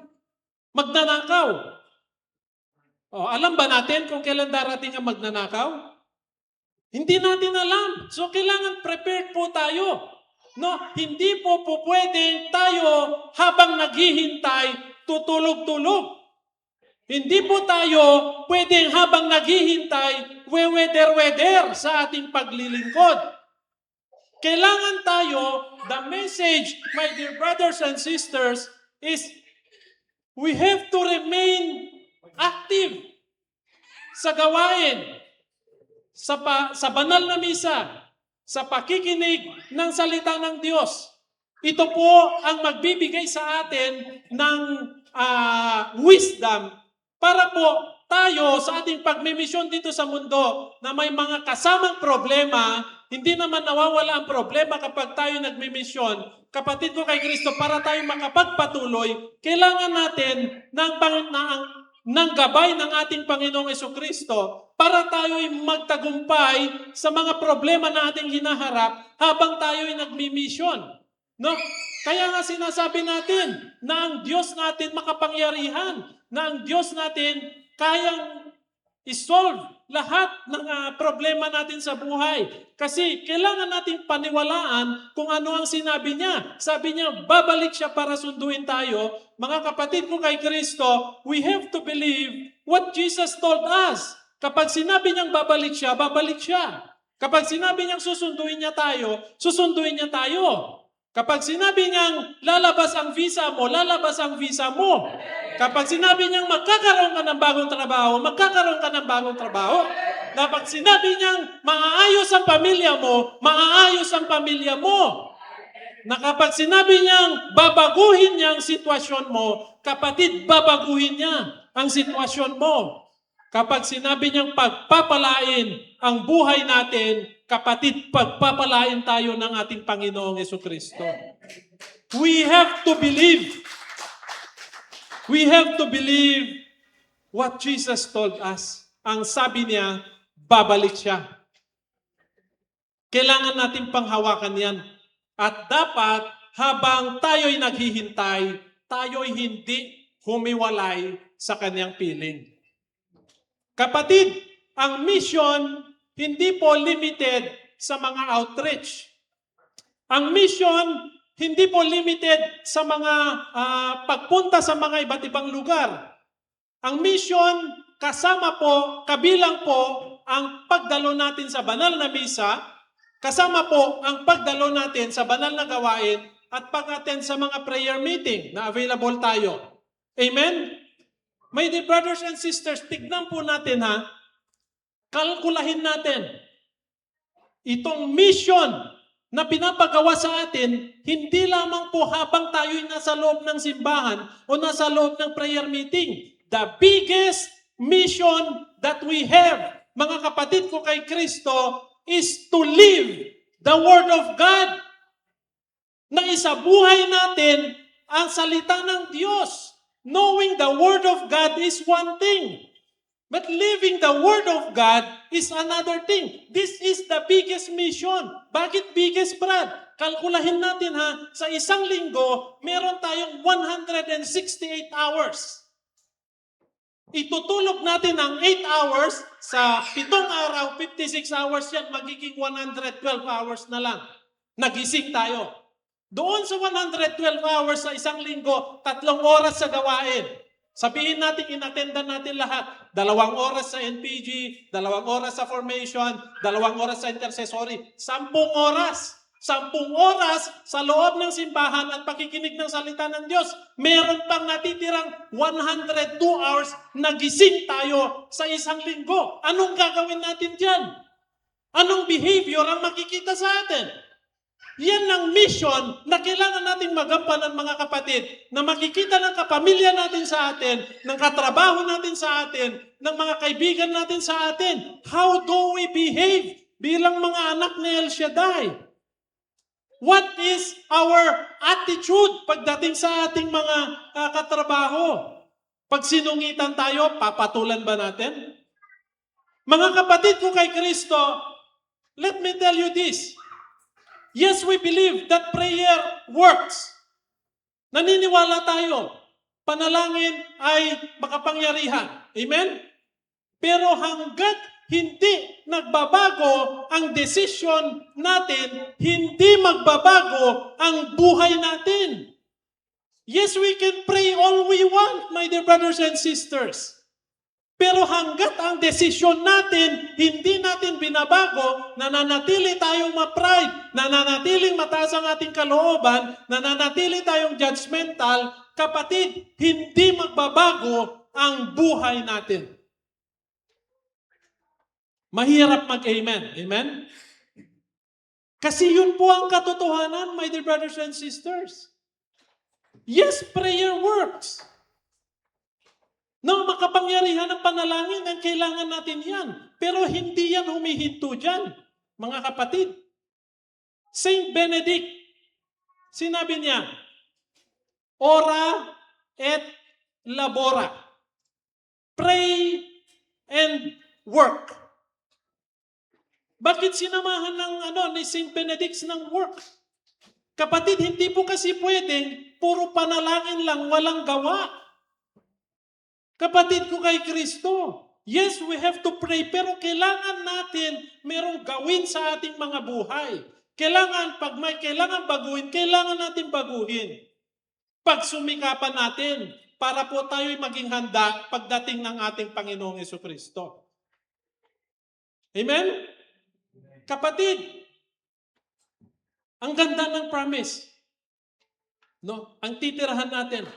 magnanakaw. Alam ba natin kung kailan darating ang magnanakaw? Hindi natin alam. So, kailangan prepared po tayo. No, hindi po pwedeng tayo habang naghihintay, tutulog-tulog. Hindi po tayo pwedeng habang naghihintay, weweder-weder sa ating paglilingkod. Kailangan tayo, the message, my dear brothers and sisters, is we have to remain active sa gawain, sa banal na misa, sa pakikinig ng salita ng Diyos. Ito po ang magbibigay sa atin ng wisdom para po tayo sa ating pagmimisyon dito sa mundo na may mga kasamang problema, hindi naman nawawala ang problema kapag tayo nagmimisyon. Kapatid ko kay Kristo, para tayo makapagpatuloy, kailangan natin ng gabay ng ating Panginoong Kristo para tayo'y magtagumpay sa mga problema na ating hinaharap habang tayo'y nagmimisyon. No? Kaya nga sinasabi natin na ang Diyos natin makapangyarihan, na ang Diyos natin kayang isolve lahat ng problema natin sa buhay. Kasi kailangan nating paniwalaan kung ano ang sinabi niya. Sabi niya, babalik siya para sunduin tayo. Mga kapatid ko kay Kristo, we have to believe what Jesus told us. Kapag sinabi niyang babalik siya, babalik siya. Kapag sinabi niyang susunduin niya tayo, susunduin niya tayo. Kapag sinabi niyang lalabas ang visa mo, lalabas ang visa mo. Kapag sinabi niyang magkakaroon ka ng bagong trabaho, magkakaroon ka ng bagong trabaho. Kapag sinabi niyang maaayos ang pamilya mo, maaayos ang pamilya mo. Na kapag sinabi niyang babaguhin niya ang sitwasyon mo, kapatid, babaguhin niya ang sitwasyon mo. Kapag sinabi niyang pagpapalain ang buhay natin, kapatid, pagpapalain tayo ng ating Panginoong Kristo. We have to believe. We have to believe what Jesus told us. Ang sabi niya, babalik siya. Kailangan natin panghawakan yan. At dapat, habang tayo'y naghihintay, tayo'y hindi humiwalay sa kanyang piling. Kapatid, ang mission hindi po limited sa mga outreach. Ang mission hindi po limited sa mga pagpunta sa mga iba't ibang lugar. Ang mission kasama po, kabilang po ang pagdalo natin sa banal na misa, kasama po ang pagdalo natin sa banal na gawain at pag-attend sa mga prayer meeting na available tayo. Amen? My dear brothers and sisters, tignan po natin kalkulahin natin. Itong mission na pinapagawa sa atin, hindi lamang po habang tayo'y nasa loob ng simbahan o nasa loob ng prayer meeting. The biggest mission that we have, mga kapatid ko kay Kristo, is to live the Word of God. Na isabuhay natin ang salita ng Diyos. Knowing the Word of God is one thing. But living the Word of God is another thing. This is the biggest mission. Bakit biggest, Brad? Kalkulahin natin sa isang linggo, meron tayong 168 hours. Itutulog natin ang 8 hours, sa 7 araw, 56 hours yan, magiging 112 hours na lang. Nagising tayo. Doon sa 112 hours sa isang linggo, 3 oras sa gawain. Sabihin natin, inattendan natin lahat. 2 oras sa NPG, 2 oras sa formation, 2 oras sa intercessory. 10 oras. 10 oras sa loob ng simbahan at pakikinig ng salita ng Diyos. Meron pang natitirang 102 hours na gising tayo sa isang linggo. Anong gagawin natin dyan? Anong behavior ang makikita sa atin? Yan ang mission na kailangan nating magampanan, mga kapatid, na makikita ng kapamilya natin sa atin, ng katrabaho natin sa atin, ng mga kaibigan natin sa atin. How do we behave bilang mga anak ni El Shaddai? What is our attitude pagdating sa ating mga katrabaho? Pag sinungitan tayo, papatulan ba natin? Mga kapatid ko kay Kristo, let me tell you this. Yes, we believe that prayer works. Naniniwala tayo. Panalangin ay makapangyarihan. Amen? Pero hanggat hindi nagbabago ang desisyon natin, hindi magbabago ang buhay natin. Yes, we can pray all we want, my dear brothers and sisters. Pero hanggat ang desisyon natin, hindi natin binabago, nananatili tayong ma-pride, nananatiling mataas ang ating kalooban, nananatili tayong judgmental, kapatid, hindi magbabago ang buhay natin. Mahirap mag-amen. Amen? Kasi yun po ang katotohanan, my dear brothers and sisters. Yes, prayer works. No, makapangyarihan ng panalangin, ang kailangan natin yan. Pero hindi yan humihinto dyan, mga kapatid. Saint Benedict, sinabi niya, ora et labora. Pray and work. Bakit sinamahan ni Saint Benedict ng work? Kapatid, hindi po kasi pwedeng puro panalangin lang, walang gawa. Kapatid ko kay Kristo, yes, we have to pray, pero kailangan natin merong gawin sa ating mga buhay. Pag may kailangan baguhin, kailangan natin baguhin. Pagsumikapan natin para po tayo'y maging handa pagdating ng ating Panginoong Jesucristo. Amen? Kapatid, ang ganda ng promise. No? Ang titirahan natin,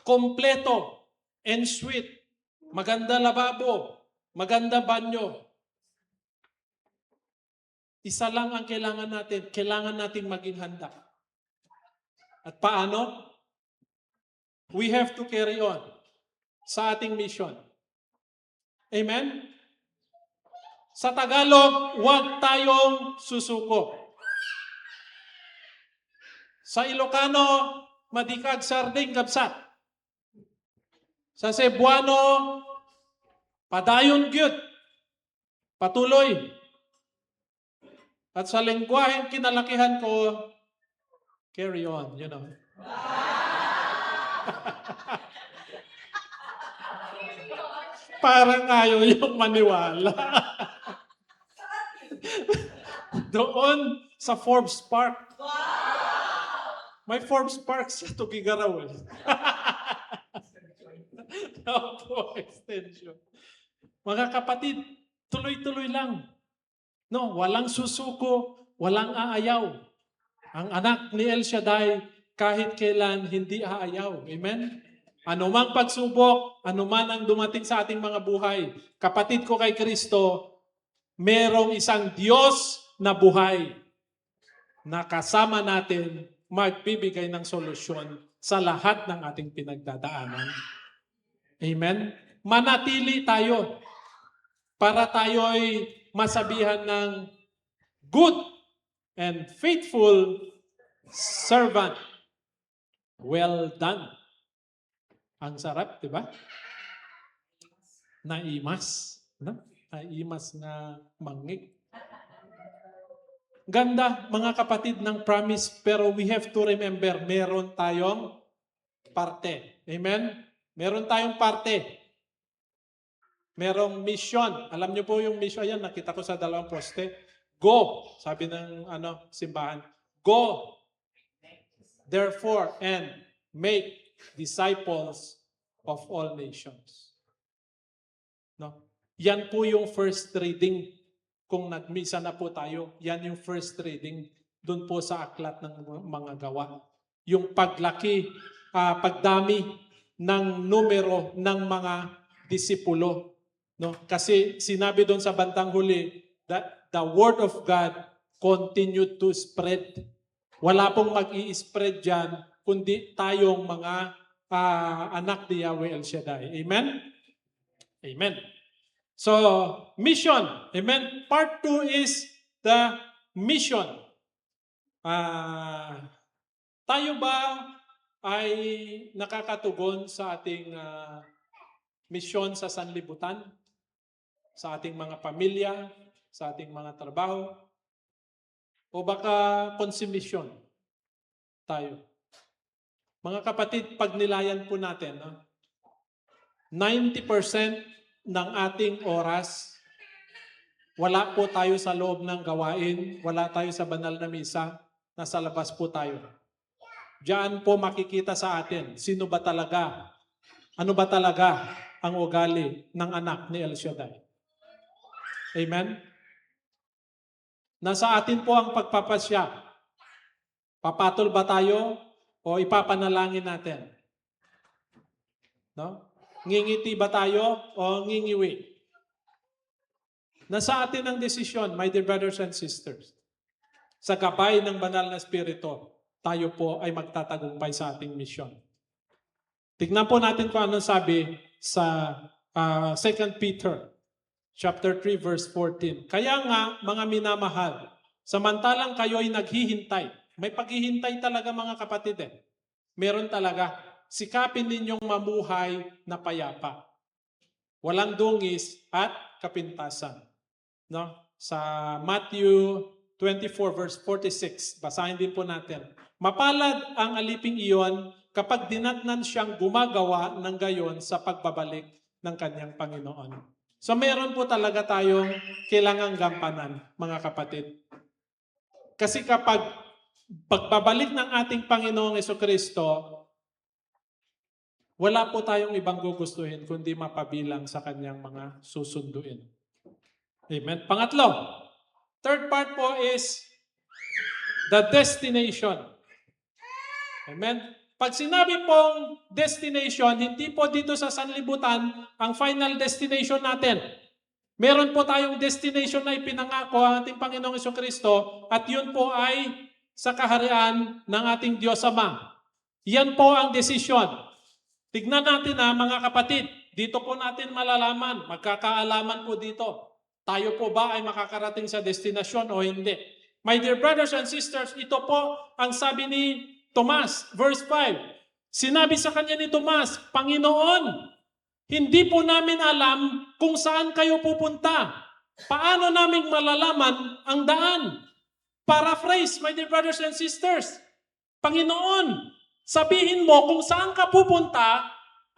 kompleto and sweet. Maganda lababo, maganda banyo. Isa lang ang kailangan natin. Kailangan natin maging handa. At paano? We have to carry on sa ating mission. Amen? Sa Tagalog, huwag tayong susuko. Sa Ilocano, madikag sarding kapsat. Sa Cebuano, padayon gyud, patuloy. At sa lengguwaheng kinalakihan ko, carry on, you know. Parang ayaw yung maniwala. Doon sa Forbes Park. May Forbes Park sa Tugigaraw. Opo, extension. Mga kapatid, tuloy-tuloy lang. No, walang susuko, walang aayaw. Ang anak ni El Shaddai, kahit kailan hindi aayaw. Amen? Anumang pagsubok, anuman ang dumating sa ating mga buhay, kapatid ko kay Kristo, merong isang Diyos na buhay na kasama natin magbibigay ng solusyon sa lahat ng ating pinagdadaanan. Amen? Manatili tayo para tayo'y masabihan ng good and faithful servant. Well done. Ang sarap, di ba? Naimas. No? Naimas na mangig. Ganda, mga kapatid, ng promise, pero we have to remember, meron tayong parte. Amen? Meron tayong parte. Merong mission. Alam niyo po yung mission, ayan, nakita ko sa dalawang poste. Go, sabi ng simbahan. Go, therefore, and make disciples of all nations. No? Yan po yung first reading. Kung nagmisa na po tayo, yan yung first reading doon po sa aklat ng mga gawa. Yung paglaki, pagdami ng numero ng mga disipulo. No? Kasi sinabi doon sa bantang huli that the word of God continued to spread. Wala pong mag-i-spread dyan, kundi tayong mga anak ni Yahweh El Shaddai. Amen? Amen. So, mission. Amen? Part 2 is the mission. Tayo ba ay nakakatugon sa ating misyon sa sanlibutan? sa ating mga pamilya, sa ating mga trabaho, o baka konsumisyon tayo. Mga kapatid, pag nilayan po natin, 90% ng ating oras, wala po tayo sa loob ng gawain, wala tayo sa banal na misa, nasa labas po tayo. Diyan po makikita sa atin, sino ba talaga, ano ba talaga ang ugali ng anak ni El Shaddai. Amen? Nasa atin po ang pagpapasya. Papatol ba tayo o ipapanalangin natin? No? Ngingiti ba tayo o ngingiwi? Nasa atin ang desisyon, my dear brothers and sisters. Sa gabay ng banal na Espiritu, tayo po ay magtatagumpay sa ating misyon. Tignan po natin kung anong sabi sa 2 Peter chapter 3 verse 14. Kaya nga, mga minamahal, samantalang kayo ay naghihintay. May paghihintay talaga mga kapatid Meron talaga. Sikapin ninyong mamuhay na payapa. Walang dungis at kapintasan. No? Sa Matthew 24 verse 46, basahin din po natin. Mapalad ang aliping iyon kapag dinatnan siyang gumagawa ng gayon sa pagbabalik ng kanyang Panginoon. So meron po talaga tayong kailangang gampanan, mga kapatid. Kasi kapag pagbabalik ng ating Panginoong Jesucristo, wala po tayong ibang gugustuhin kundi mapabilang sa kanyang mga susunduin. Amen. Pangatlo, third part po is the destination. Amen. Pag sinabi pong destination, hindi po dito sa sanlibutan ang final destination natin. Meron po tayong destination na ipinangako ang ating Panginoong Jesucristo at yun po ay sa kaharian ng ating Diyos Ama. Yan po ang desisyon. Tignan natin mga kapatid, dito po natin malalaman, magkakaalaman po dito. Tayo po ba ay makakarating sa destinasyon o hindi? My dear brothers and sisters, ito po ang sabi ni Tomas, verse 5. Sinabi sa kanya ni Tomas, Panginoon, hindi po namin alam kung saan kayo pupunta. Paano namin malalaman ang daan? Paraphrase, my dear brothers and sisters. Panginoon, sabihin mo kung saan ka pupunta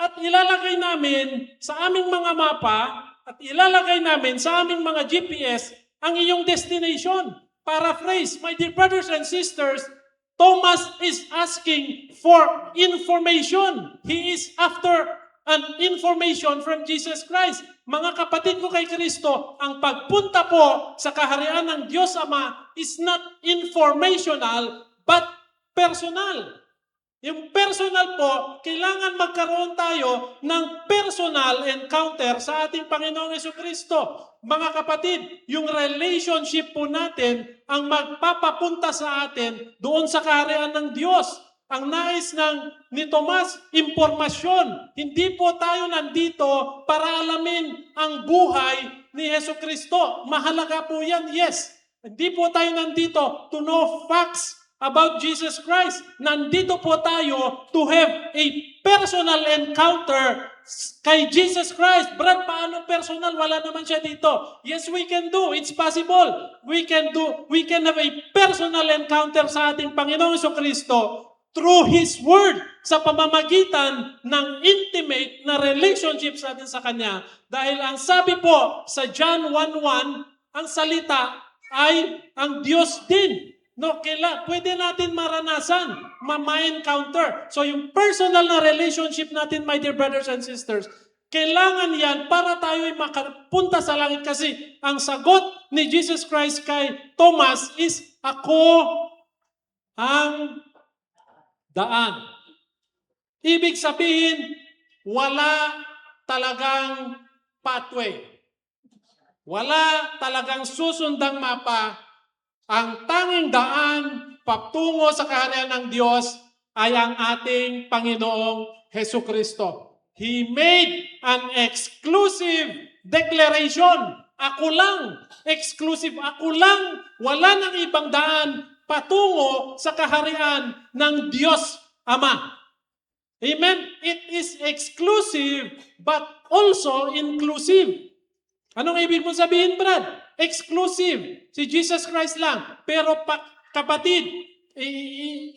at ilalagay namin sa aming mga mapa at ilalagay namin sa aming mga GPS ang iyong destination. Paraphrase, my dear brothers and sisters, Thomas is asking for information. He is after an information from Jesus Christ. Mga kapatid ko kay Kristo, ang pagpunta po sa kaharian ng Diyos Ama is not informational but personal. Yung personal po, kailangan magkaroon tayo ng personal encounter sa ating Panginoong Jesucristo. Mga kapatid, yung relationship po natin ang magpapapunta sa atin doon sa kaharian ng Diyos. Ang nais ni Tomas, impormasyon. Hindi po tayo nandito para alamin ang buhay ni Jesucristo. Mahalaga po yan, yes. Hindi po tayo nandito to know facts about Jesus Christ. Nandito po tayo to have a personal encounter kay Jesus Christ. Brad, paano personal? Wala naman siya dito. Yes, we can do. It's possible. We can have a personal encounter sa ating Panginoong Jesucristo through His Word sa pamamagitan ng intimate na relationships natin sa Kanya. Dahil ang sabi po sa John 1:1, ang salita ay ang Diyos din. No, pwede natin maranasan, ma-encounter. So yung personal na relationship natin, my dear brothers and sisters, kailangan yan para tayo ay makapunta sa langit kasi ang sagot ni Jesus Christ kay Thomas is, ako ang daan. Ibig sabihin, wala talagang pathway. Wala talagang susundang mapa. Ang tanging daan patungo sa kaharian ng Diyos ay ang ating Panginoong Jesucristo. He made an exclusive declaration. Ako lang, exclusive, ako lang, wala nang ibang daan patungo sa kaharian ng Diyos Ama. Amen? It is exclusive but also inclusive. Anong ibig mong sabihin, Brad? Exclusive. Si Jesus Christ lang. Pero kapatid,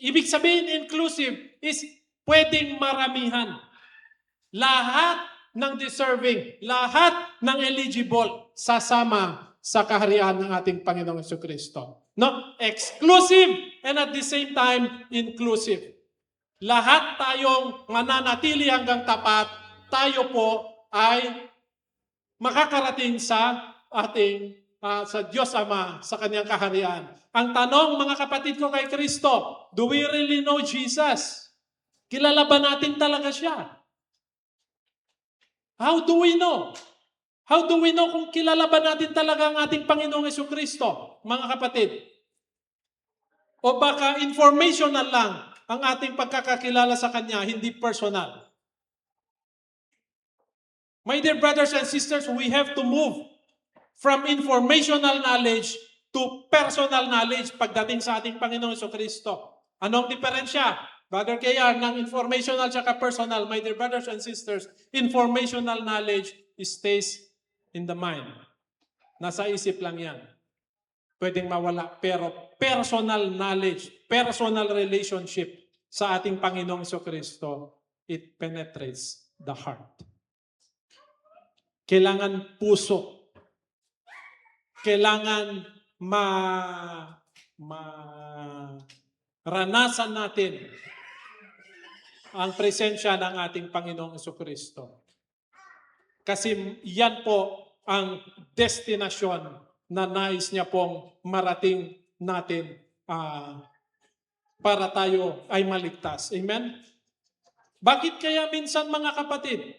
ibig sabihin inclusive is pwedeng maramihan. Lahat ng deserving, lahat ng eligible sasama sa kaharian ng ating Panginoong Jesucristo. No? Exclusive and at the same time inclusive. Lahat tayong mananatili hanggang tapat, tayo po ay makakarating sa ating sa Diyos Ama, sa kanyang kaharian. Ang tanong, mga kapatid ko kay Kristo, do we really know Jesus? Kilala ba natin talaga siya? How do we know? How do we know kung kilala ba natin talaga ang ating Panginoong Jesucristo, mga kapatid? O baka informational lang ang ating pagkakakilala sa Kanya, hindi personal. My dear brothers and sisters, we have to move from informational knowledge to personal knowledge pagdating sa ating Panginoong Jesucristo. Anong diferensya? Brother KR, ng informational at personal, my dear brothers and sisters, informational knowledge stays in the mind. Nasa isip lang yan. Pwedeng mawala. Pero personal knowledge, personal relationship sa ating Panginoong Jesucristo, it penetrates the heart. Kailangan puso. Kailangan maranasan natin ang presensya ng ating Panginoong Jesucristo. Kasi yan po ang destinasyon na nais niya pong marating natin para tayo ay maligtas. Amen? Bakit kaya minsan, mga kapatid,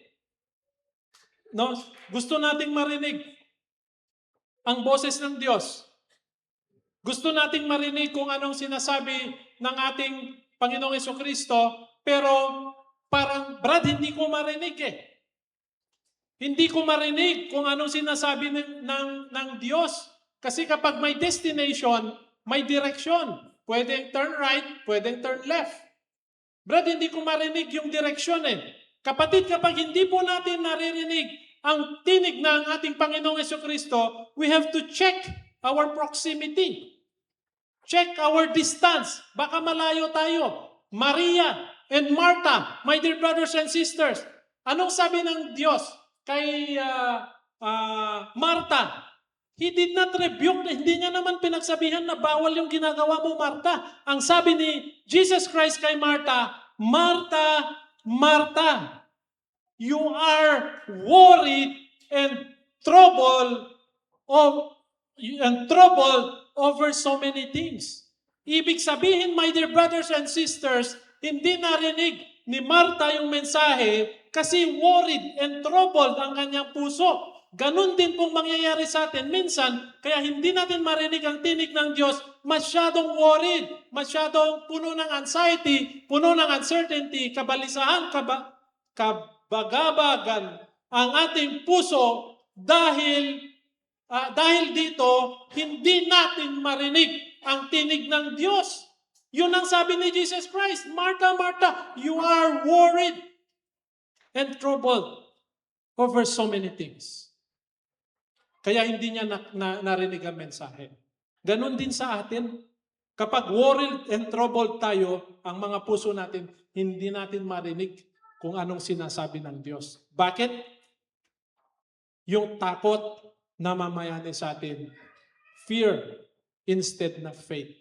no, gusto nating marinig ang boses ng Diyos? Gusto nating marinig kung anong sinasabi ng ating Panginoong Jesucristo, pero parang, Brad, hindi ko marinig eh. Hindi ko marinig kung anong sinasabi ng Diyos. Kasi kapag may destination, may direction. Pwedeng turn right, pwedeng turn left. Brad, hindi ko marinig yung direction eh. Kapatid, kapag hindi po natin naririnig ang tinig ng ating Panginoong Jesucristo, we have to check our proximity. Check our distance. Baka malayo tayo. Maria and Martha, my dear brothers and sisters, anong sabi ng Diyos kay Martha? He did not rebuke, hindi niya naman pinagsabihan na bawal yung ginagawa mo, Martha. Ang sabi ni Jesus Christ kay Martha, Martha, Martha, you are worried and troubled over so many things. Ibig sabihin, my dear brothers and sisters, hindi narinig ni Martha yung mensahe kasi worried and troubled ang kanyang puso. Ganon din pong mangyayari sa atin. Minsan, kaya hindi natin marinig ang tinig ng Diyos, masyadong worried, masyadong puno ng anxiety, puno ng uncertainty, kabalisahan, kabagabagan ang ating puso dahil dito, hindi natin marinig ang tinig ng Diyos. Yun ang sabi ni Jesus Christ, Martha, Martha, you are worried and troubled over so many things. Kaya hindi niya narinig ang mensahe. Ganon din sa atin. Kapag worried and troubled tayo, ang mga puso natin, hindi natin marinig kung anong sinasabi ng Diyos. Bakit? Yung takot na mamayani sa atin. Fear instead na faith.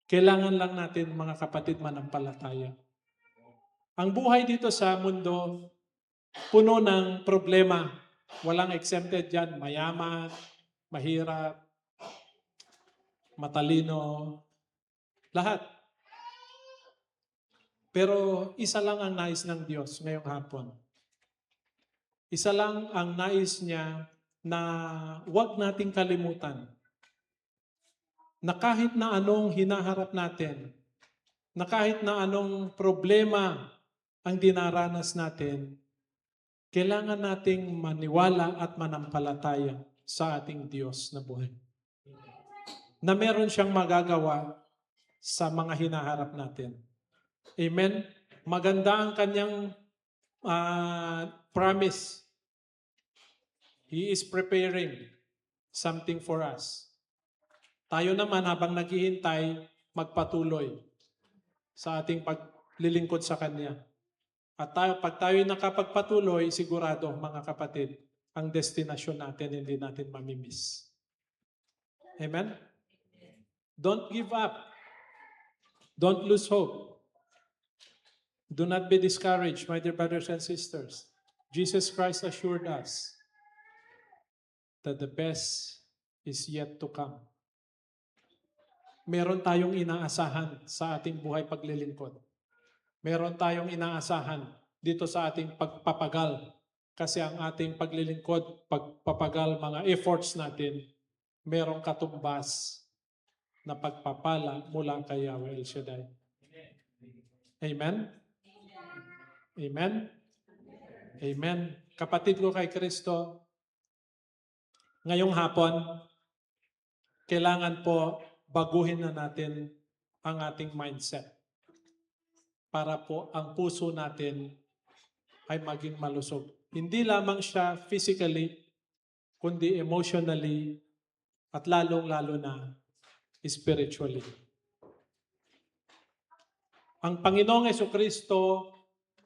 Kailangan lang natin, mga kapatid, manampalataya. Ang buhay dito sa mundo, puno ng problema. Walang exempted dyan. Mayaman, mahirap, matalino, lahat. Pero isa lang ang nais ng Diyos ngayong hapon. Isa lang ang nais niya na huwag nating kalimutan na kahit na anong hinaharap natin, na kahit na anong problema ang dinaranas natin, kailangan nating maniwala at manampalataya sa ating Diyos na buhay. Na meron siyang magagawa sa mga hinaharap natin. Amen? Maganda ang kanyang promise. He is preparing something for us. Tayo naman habang naghihintay, magpatuloy sa ating paglilingkod sa Kanya. At pag tayo nakapagpatuloy, sigurado mga kapatid, ang destinasyon natin hindi natin mamimiss. Amen? Don't give up. Don't lose hope. Do not be discouraged, my dear brothers and sisters. Jesus Christ assured us that the best is yet to come. Meron tayong inaasahan sa ating buhay paglilingkod. Meron tayong inaasahan dito sa ating pagpapagal. Kasi ang ating paglilingkod, pagpapagal, mga efforts natin, merong katumbas na pagpapala mula kay Yahweh El Shaddai. Amen? Amen? Amen. Kapatid ko kay Kristo, ngayong hapon, kailangan po baguhin na natin ang ating mindset para po ang puso natin ay maging malusog. Hindi lamang siya physically, kundi emotionally, at lalong-lalo na spiritually. Ang Panginoong Jesucristo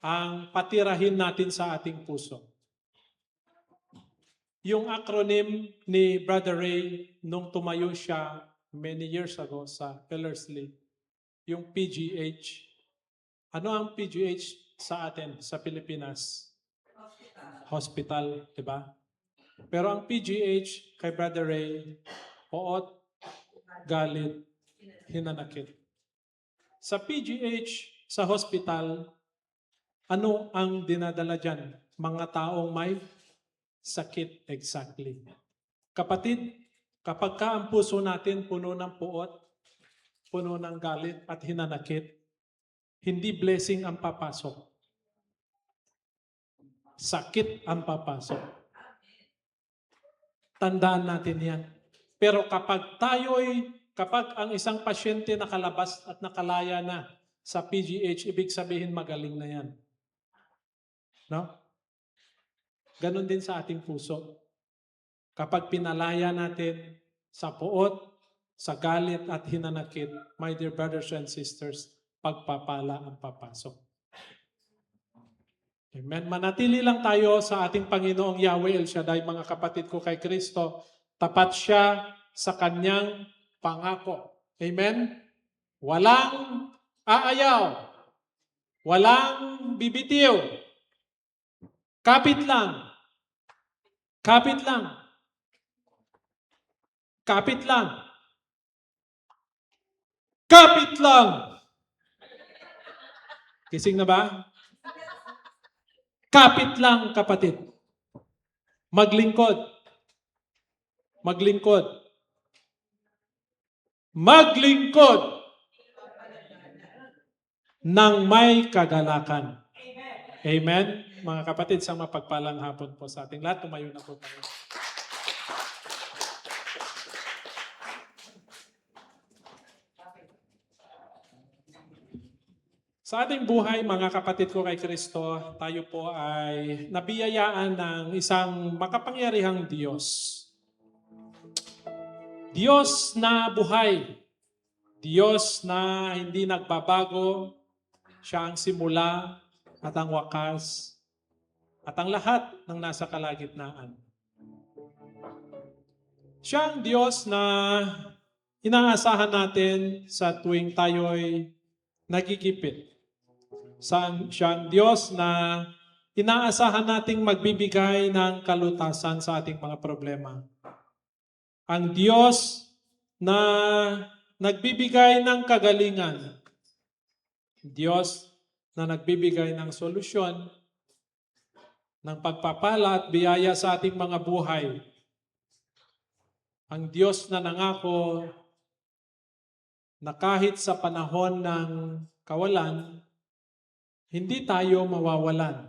ang patirahin natin sa ating puso. Yung acronym ni Brother Ray nung tumayo siya many years ago sa Ellerslie, yung PGH. Ano ang PGH sa atin, sa Pilipinas? Hospital, di ba? Pero ang PGH kay Brother Ray, poot, galit, hinanakit. Sa PGH, sa hospital, ano ang dinadala dyan? Mga taong may sakit, exactly. Kapatid, kapag ka ang puso natin puno ng puot, puno ng galit at hinanakit, hindi blessing ang papasok. Sakit ang papasok. Tandaan natin yan. Pero kapag ang isang pasyente nakalabas at nakalaya na sa PGH, ibig sabihin magaling na yan. No? Ganon din sa ating puso. Kapag pinalaya natin sa puot, sa galit at hinanakit, my dear brothers and sisters, pagpapala ang papasok. Amen. Manatili lang tayo sa ating Panginoong Yahweh El Shaddai, mga kapatid ko kay Kristo. Tapat siya sa kanyang pangako. Amen? Walang aayaw. Walang bibitiw. Kapit lang. Kapit lang. Kapit lang. Kapit lang. Gising na ba? Kapit lang, kapatid. Maglingkod. Maglingkod. Maglingkod ng may kagalakan. Amen? Mga kapatid, sa mapagpalang hapon po sa ating lahat. Tumayo na po tayo. Sa ating buhay, mga kapatid ko kay Kristo, tayo po ay nabiyayaan ng isang makapangyarihang Diyos. Diyos na buhay. Diyos na hindi nagbabago. Siya ang simula at ang wakas at ang lahat ng nasa kalagitnaan. Siya ang Diyos na inaasahan natin sa tuwing tayo'y nagigipit. Siya ang Diyos na inaasahan nating magbibigay ng kalutasan sa ating mga problema. Ang Diyos na nagbibigay ng kagalingan. Diyos na nagbibigay ng solusyon, ng pagpapala at biyaya sa ating mga buhay. Ang Diyos na nangako na kahit sa panahon ng kawalan, hindi tayo mawawalan.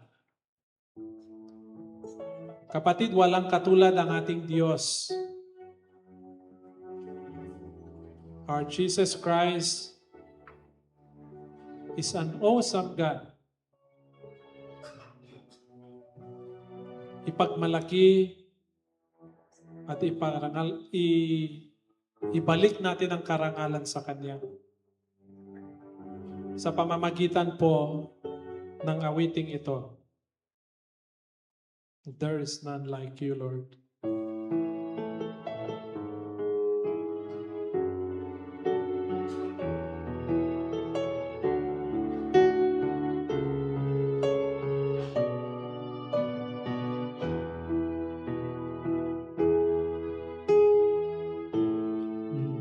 Kapatid, walang katulad ang ating Diyos. Our Jesus Christ is an awesome God. Ipagmalaki at ibalik natin ang karangalan sa Kanya. Sa pamamagitan po ng awiting ito. There is none like you, Lord.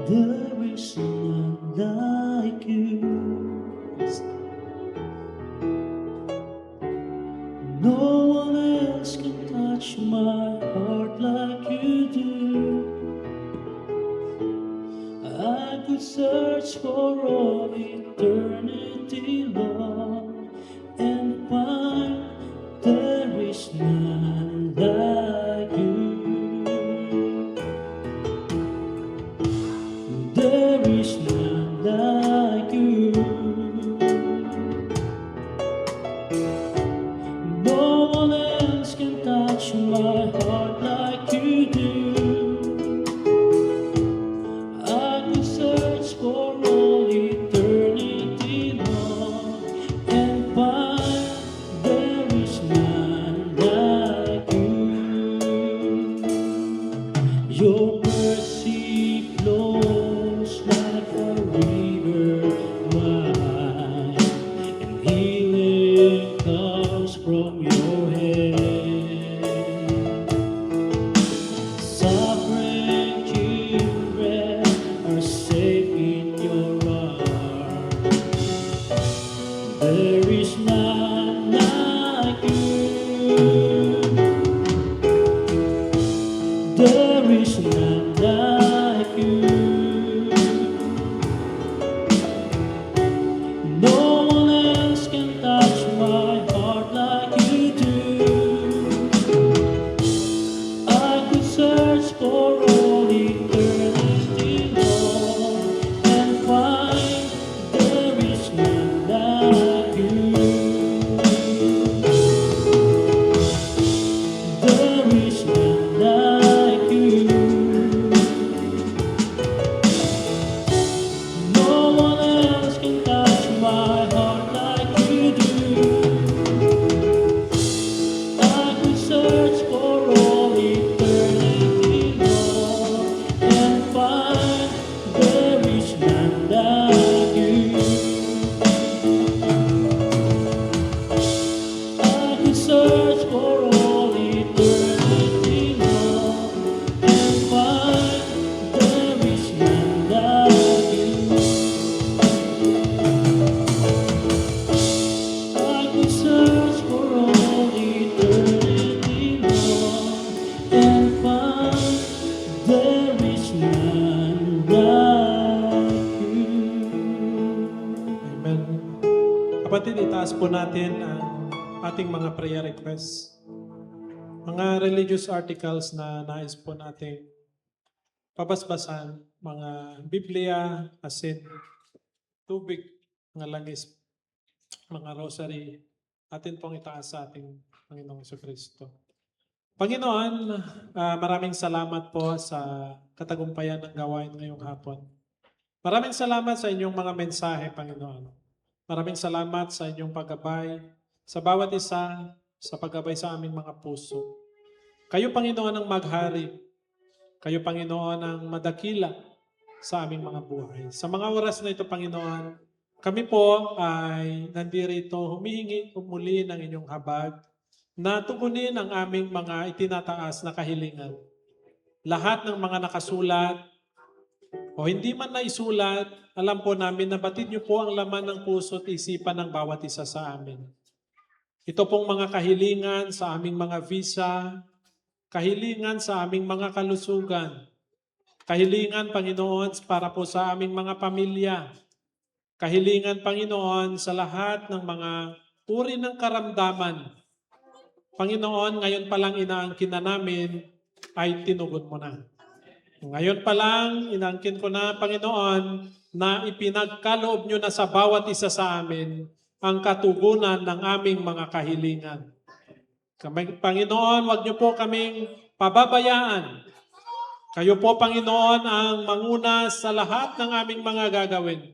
There is none like you. No one else can touch my heart like you do. I could search for all eternity long and find there is none like you. There is none like you. No one else can touch my heart like you do. I could search for all eternity long and find there is none like you. Your mercy flows like a river wide, and healing comes from your hand. Sovereign children are safe in your arms. There is none like you. There is none like you. No one else can touch my heart like you do. I could search for all eternity long and find there is none like you. There is none like you. No one else can touch my heart like you do. I could search for all eternity long and find there is none like you. I could search for all eternity long and find there is none like you. I could search for all eternity long and find there is none like you. Amen. Kapatid, itaas po natin ang ating mga prayer requests. Mga religious articles na nais po nating pabasbasan, mga Biblia, asin, tubig, mga langis, mga rosary, atin pong itaas sa ating Panginoong Jesucristo. Panginoon, maraming salamat po sa katagumpayan ng gawain ngayong hapon. Maraming salamat sa inyong mga mensahe, Panginoon. Maraming salamat sa inyong paggabay, sa bawat isa, sa paggabay sa aming mga puso. Kayo, Panginoon, ang maghari. Kayo, Panginoon, ang madakila sa aming mga buhay. Sa mga oras na ito, Panginoon, kami po ay nandirito humihingi muli ng inyong habag na tugunin ang aming mga itinataas na kahilingan. Lahat ng mga nakasulat o hindi man naisulat, alam po namin na batid niyo po ang laman ng puso at isipan ng bawat isa sa amin. Ito pong mga kahilingan sa aming mga visa, kahilingan sa aming mga kalusugan, kahilingan, Panginoon, para po sa aming mga pamilya, kahilingan, Panginoon, sa lahat ng mga uri ng karamdaman. Panginoon, ngayon pa lang inaangkin na namin ay tinugon mo na. Ngayon pa lang, inaangkin ko na, Panginoon, na ipinagkaloob nyo na sa bawat isa sa amin ang katugunan ng aming mga kahilingan. Panginoon, wag niyo po kaming pababayaan Kayo po, Panginoon, ang manguna sa lahat ng aming mga gagawin.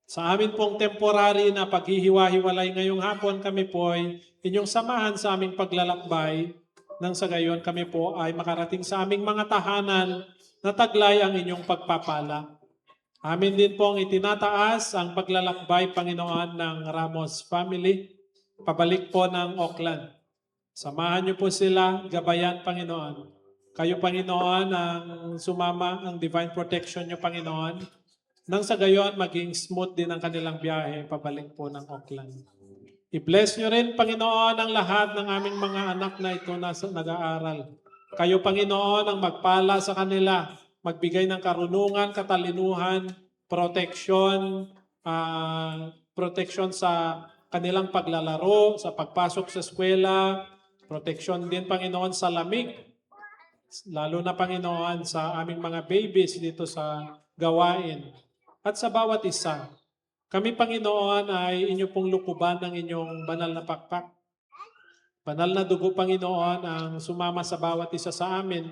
Sa amin pong temporary na paghihiwa-hiwalay ngayong hapon, kami po ay inyong samahan sa aming paglalakbay nang sa gayon kami po ay makarating sa aming mga tahanan na taglay ang inyong pagpapala. Amin din pong itinataas ang paglalakbay, Panginoon, ng Ramos family, pabalik po ng Auckland. Samahan niyo po sila, gabayan, Panginoon. Kayo, Panginoon, ang sumama, ang divine protection niyo, Panginoon, nang sa gayon maging smooth din ang kanilang biyahe pabalik po ng Auckland. I-bless niyo rin, Panginoon, ang lahat ng aming mga anak na ito na nag-aaral. Kayo, Panginoon, ang magpala sa kanila, magbigay ng karunungan, katalinuhan, protection, protection sa kanilang paglalaro, sa pagpasok sa eskwela, protection din, Panginoon, sa lamig. Lalo na, Panginoon, sa aming mga babies dito sa gawain. At sa bawat isa, kami, Panginoon, ay inyo pong lukuban ng inyong banal na pakpak. Banal na dugo, Panginoon, ang sumama sa bawat isa sa amin.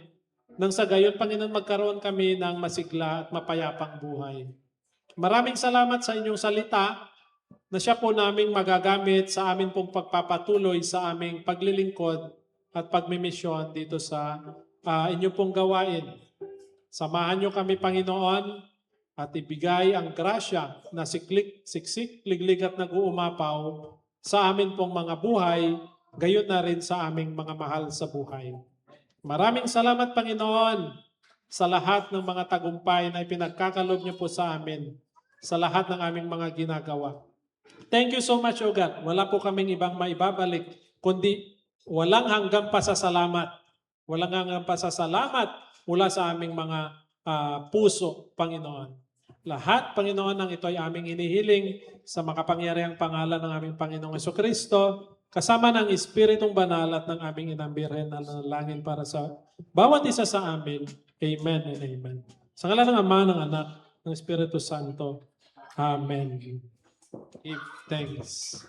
Nang sa gayon, Panginoon, magkaroon kami ng masigla at mapayapang buhay. Maraming salamat sa inyong salita na siya po naming magagamit sa amin pong pagpapatuloy sa aming paglilingkod at pagmimisyon dito sa inyo pong gawain. Samahan niyo kami, Panginoon, at ibigay ang grasya na siksik, liglig at nag-uumapaw sa amin pong mga buhay, gayon na rin sa aming mga mahal sa buhay. Maraming salamat, Panginoon, sa lahat ng mga tagumpay na ipinagkakalob niyo po sa amin, sa lahat ng aming mga ginagawa. Thank you so much, O God. Wala po kaming ibang maibabalik, kundi walang hanggang pasasalamat. Walang hanggang pasasalamat mula sa aming mga puso, Panginoon. Lahat, Panginoon, ng ito ay aming inihiling sa makapangyarihang pangalan ng aming Panginoong Jesucristo, kasama ng Espiritong Banal at ng aming Inang Birhen na nanalangin para sa bawat isa sa amin. Amen and amen. Sa ngalan ng Ama, ng Anak, ng Espiritu Santo. Amen. Give thanks.